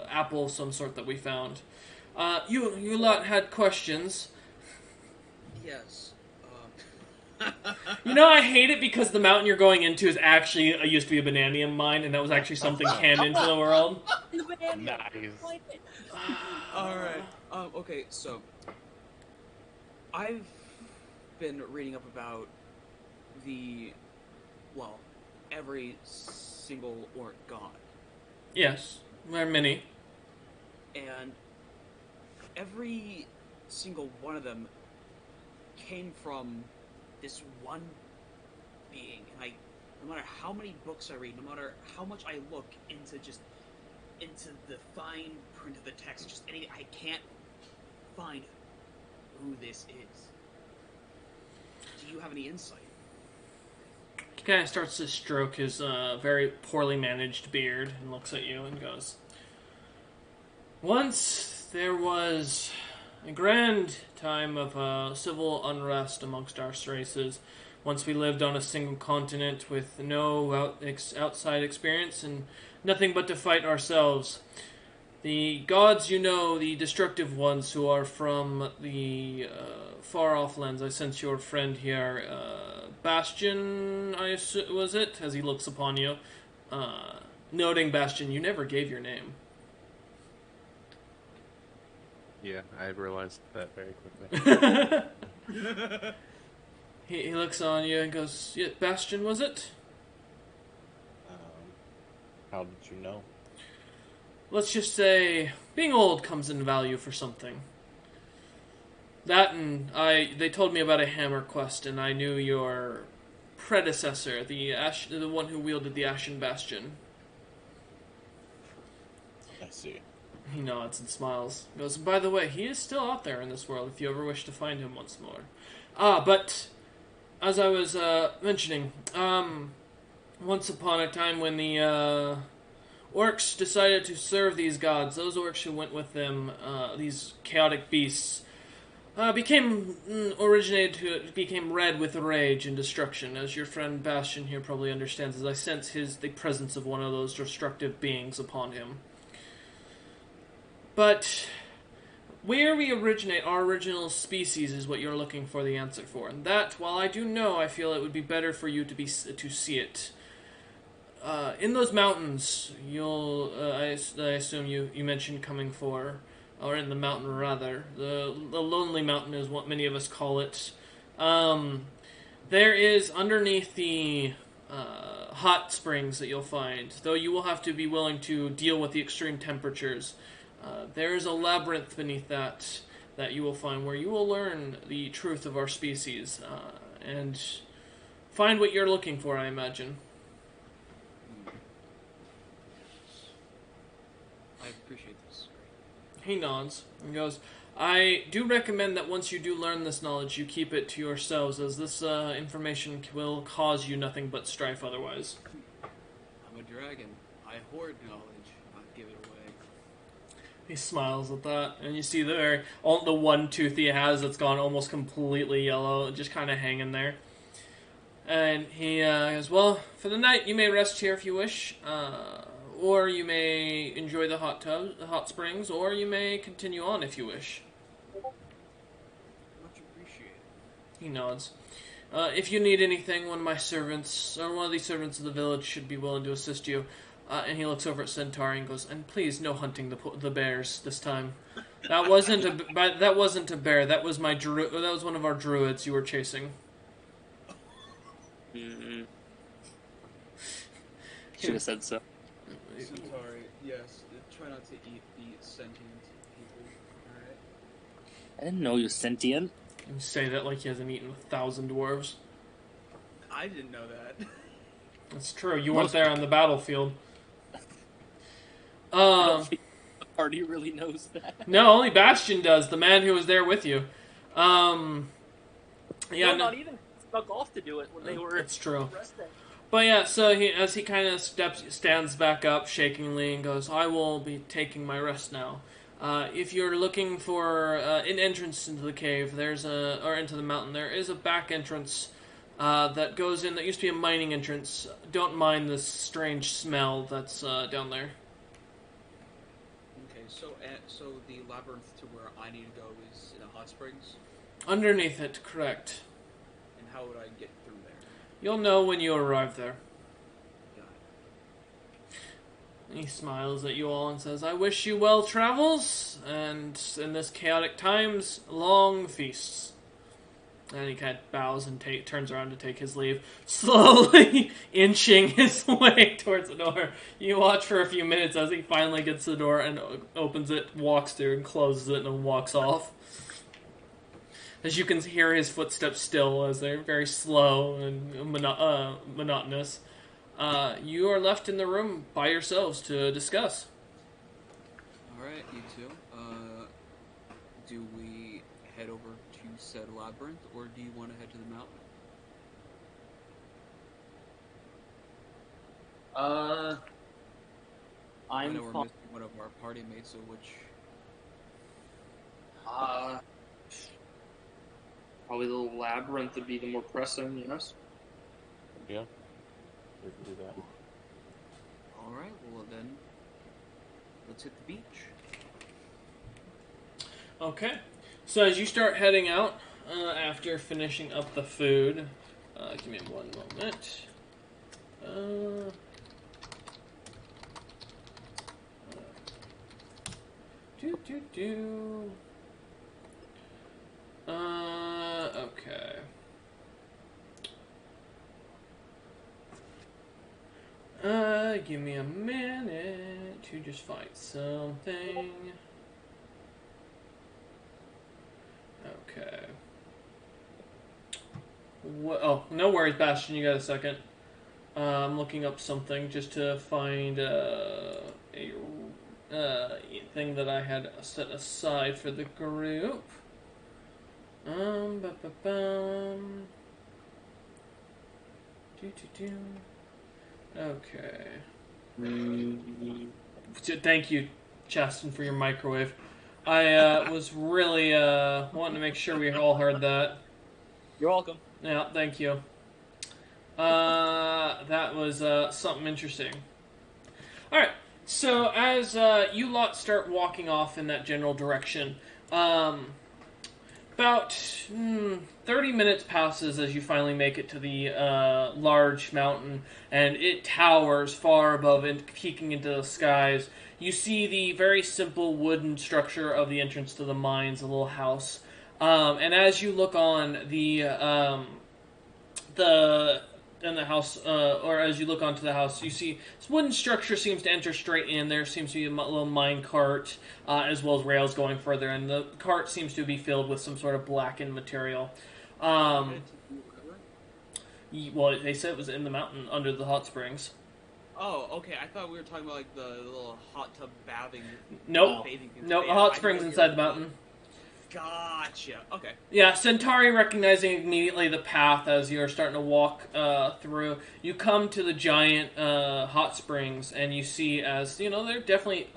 apple of some sort that we found. You lot had questions." Yes. You know, I hate it because the mountain you're going into is actually used to be a bananium mine, and that was actually something canon to the world. Nice. Alright. Okay, so I've been reading up about every single orc god. Yes, there are many. And every single one of them came from this one being. And no matter how many books I read, no matter how much I look into the fine print of the text, just anything, I can't find who this is. Do you have any insight? He kind of starts to stroke his very poorly managed beard and looks at you and goes, "Once there was a grand time of civil unrest amongst our races. Once we lived on a single continent with no outside experience and nothing but to fight ourselves. The gods, the destructive ones who are from the far-off lands. I sense your friend here, Bastion, was it? As he looks upon you. Noting, Bastion, you never gave your name." Yeah, I realized that very quickly. He looks on you and goes, "Yeah, Bastion, was it?" How did you know? Let's just say, being old comes in value for something. That and they told me about a hammer quest, and I knew your predecessor, the one who wielded the Ashen Bastion. I see. He nods and smiles. He goes, "By the way, he is still out there in this world if you ever wish to find him once more." But as I was mentioning, once upon a time when the orcs decided to serve these gods, those orcs who went with them, these chaotic beasts, became red with rage and destruction, as your friend Bastion here probably understands, as I sense the presence of one of those destructive beings upon him. But where we originate, our original species, is what you're looking for the answer for. And that, while I do know, I feel it would be better for you to see it. In those mountains, I assume you mentioned coming for, or in the mountain rather, the Lonely Mountain is what many of us call it. There is, underneath the hot springs that you'll find, though you will have to be willing to deal with the extreme temperatures, there is a labyrinth beneath that you will find where you will learn the truth of our species and find what you're looking for, I imagine. I appreciate this. He nods and goes, "I do recommend that once you do learn this knowledge, you keep it to yourselves, as this information will cause you nothing but strife otherwise." I'm a dragon. I hoard knowledge, not give it away. He smiles at that, and you see the one tooth he has that's gone almost completely yellow, just kind of hanging there. And he goes, well, for the night you may rest here if you wish, or you may enjoy the hot springs, or you may continue on if you wish. Much appreciated. He nods. If you need anything, one of my servants, or one of these servants of the village should be willing to assist you. And he looks over at Centauri and goes, and please, no hunting the bears this time. That wasn't a bear. That was that was one of our druids you were chasing. Mm-hmm. Should have said so. Centauri, yes. Try not to eat the sentient people. Alright? I didn't know you were sentient. You say that like he hasn't eaten 1,000 dwarves. I didn't know that. That's true. You weren't there on the battlefield. I don't think the party really knows that. No, only Bastion does. The man who was there with you. Yeah, Not even stuck off to do it when they were it's true. resting. But yeah, so as he kind of stands back up shakingly and goes, I will be taking my rest now. If you're looking for an entrance into the cave, or into the mountain, there is a back entrance that goes in. That used to be a mining entrance. Don't mind this strange smell that's down there. Okay, so the labyrinth to where I need to go is in a hot springs? Underneath it, correct. And how would I get through there? You'll know when you arrive there. Got it. He smiles at you all and says, I wish you well travels, and in this chaotic times, long feasts. And he kind of bows and turns around to take his leave, slowly inching his way towards the door. You watch for a few minutes as he finally gets to the door and opens it, walks through, and closes it, and walks off. As you can hear his footsteps still, as they're very slow and monotonous. You are left in the room by yourselves to discuss. Alright, you two. Do we head over to said labyrinth, or do you want to head to the mountain? I know we're missing one of our party mates, so which... Probably the labyrinth would be the more pressing, yes? Yeah, we can do that. Alright, well then, let's hit the beach. Okay. So as you start heading out, after finishing up the food, give me one moment. Okay. Give me a minute to just find something. Okay. Oh, no worries, Bastion. You got a second. I'm looking up something just to find a thing that I had set aside for the group. Okay. Thank you, Chaston, for your microwave. I was really wanting to make sure we all heard that. You're welcome. Yeah, thank you. That was something interesting. Alright, so as you lot start walking off in that general direction, about 30 minutes passes as you finally make it to the large mountain, and it towers far above and peeking into the skies. You see the very simple wooden structure of the entrance to the mines, a little house. And as you look on house, or as you look onto the house, you see this wooden structure seems to enter straight in. There seems to be a little mine cart, as well as rails going further, and the cart seems to be filled with some sort of blackened material. Well, they said it was in the mountain under the hot springs. Oh, okay. I thought we were talking about like the little hot tub bathing. Nope. Bathing thing. Nope, Yeah, hot I springs know inside the you're- mountain. Gotcha. Okay. Yeah, Centauri recognizing immediately the path as you're starting to walk through. You come to the giant hot springs, and you see as, you know, they're definitely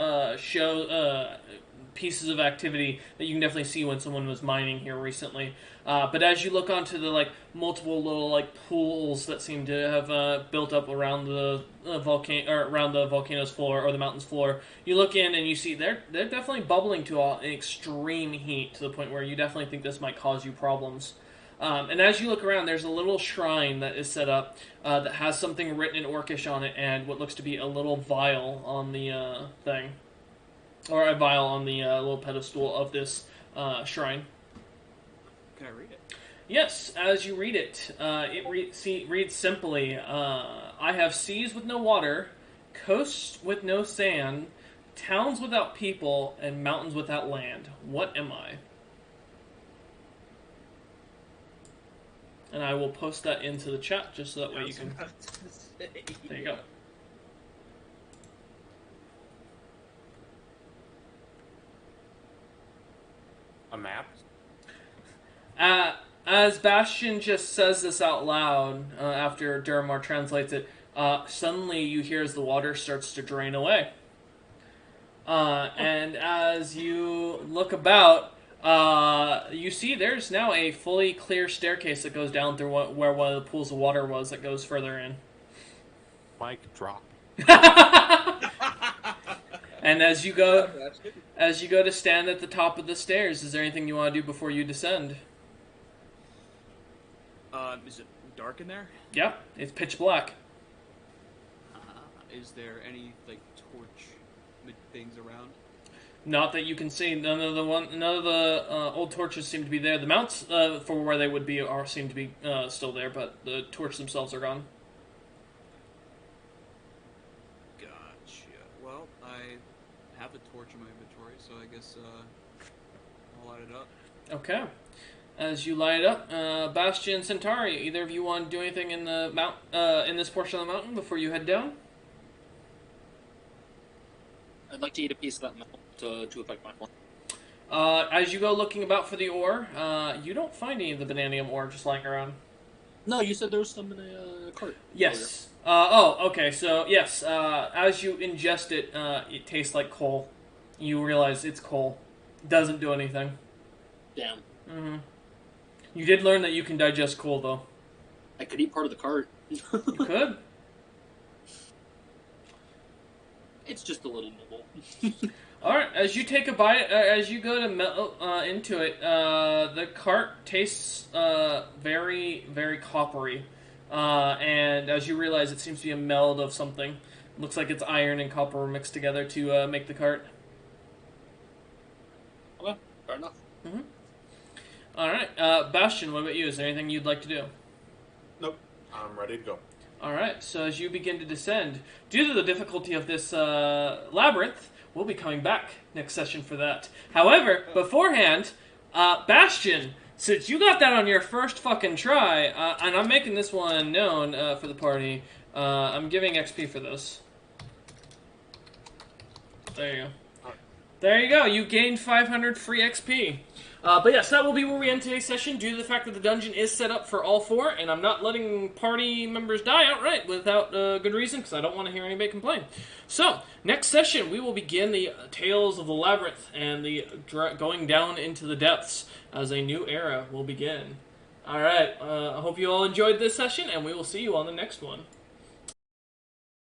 pieces of activity that you can definitely see when someone was mining here recently. But as you look onto the multiple little pools that seem to have built up around the volcano or around the volcano's floor or the mountain's floor, you look in and you see they're definitely bubbling to an extreme heat to the point where you definitely think this might cause you problems. And as you look around, there's a little shrine that is set up that has something written in Orcish on it and what looks to be a little vial on the thing. Or a vial on the little pedestal of this shrine. Can I read it? Yes, as you read it, it reads simply, I have seas with no water, coasts with no sand, towns without people, and mountains without land. What am I? And I will post that into the chat just so that way you can... There you go. A map? As Bastion just says this out loud, after Duramar translates it, suddenly you hear as the water starts to drain away. And as you look about, you see there's now a fully clear staircase that goes down through where one of the pools of water was that goes further in. Mic drop. And as you go to stand at the top of the stairs, is there anything you want to do before you descend? Is it dark in there? Yeah, it's pitch black. Is there any torch things around? Not that you can see. None of the old torches seem to be there. The mounts for where they would be seem to be still there, but the torches themselves are gone. Gotcha. Well, I have a torch in my inventory, so I guess I'll light it up. Okay. As you light it up, Bastion, Centauri, either of you want to do anything in the in this portion of the mountain before you head down? I'd like to eat a piece of that metal to affect my form. As you go looking about for the ore, you don't find any of the bananium ore just lying around. No, you said there was some in a cart. Yes. Okay. So, yes, as you ingest it, it tastes like coal. You realize it's coal. Doesn't do anything. Damn. Mm-hmm. You did learn that you can digest coal, though. I could eat part of the cart. You could. It's just a little nibble. Alright, as you take a bite, as you go to into it, the cart tastes very, very coppery. And as you realize, it seems to be a meld of something. Looks like it's iron and copper mixed together to make the cart. Okay, fair enough. Mm-hmm. Alright, Bastion, what about you? Is there anything you'd like to do? Nope. I'm ready to go. Alright, so as you begin to descend, due to the difficulty of this labyrinth, we'll be coming back next session for that. However, beforehand, Bastion, since you got that on your first fucking try, and I'm making this one known for the party, I'm giving XP for this. There you go. There you go, you gained 500 free XP. But yes, that will be where we end today's session due to the fact that the dungeon is set up for all four, and I'm not letting party members die outright without good reason, because I don't want to hear anybody complain. So, next session, we will begin the Tales of the Labyrinth and the going down into the depths as a new era will begin. Alright, I hope you all enjoyed this session, and we will see you on the next one.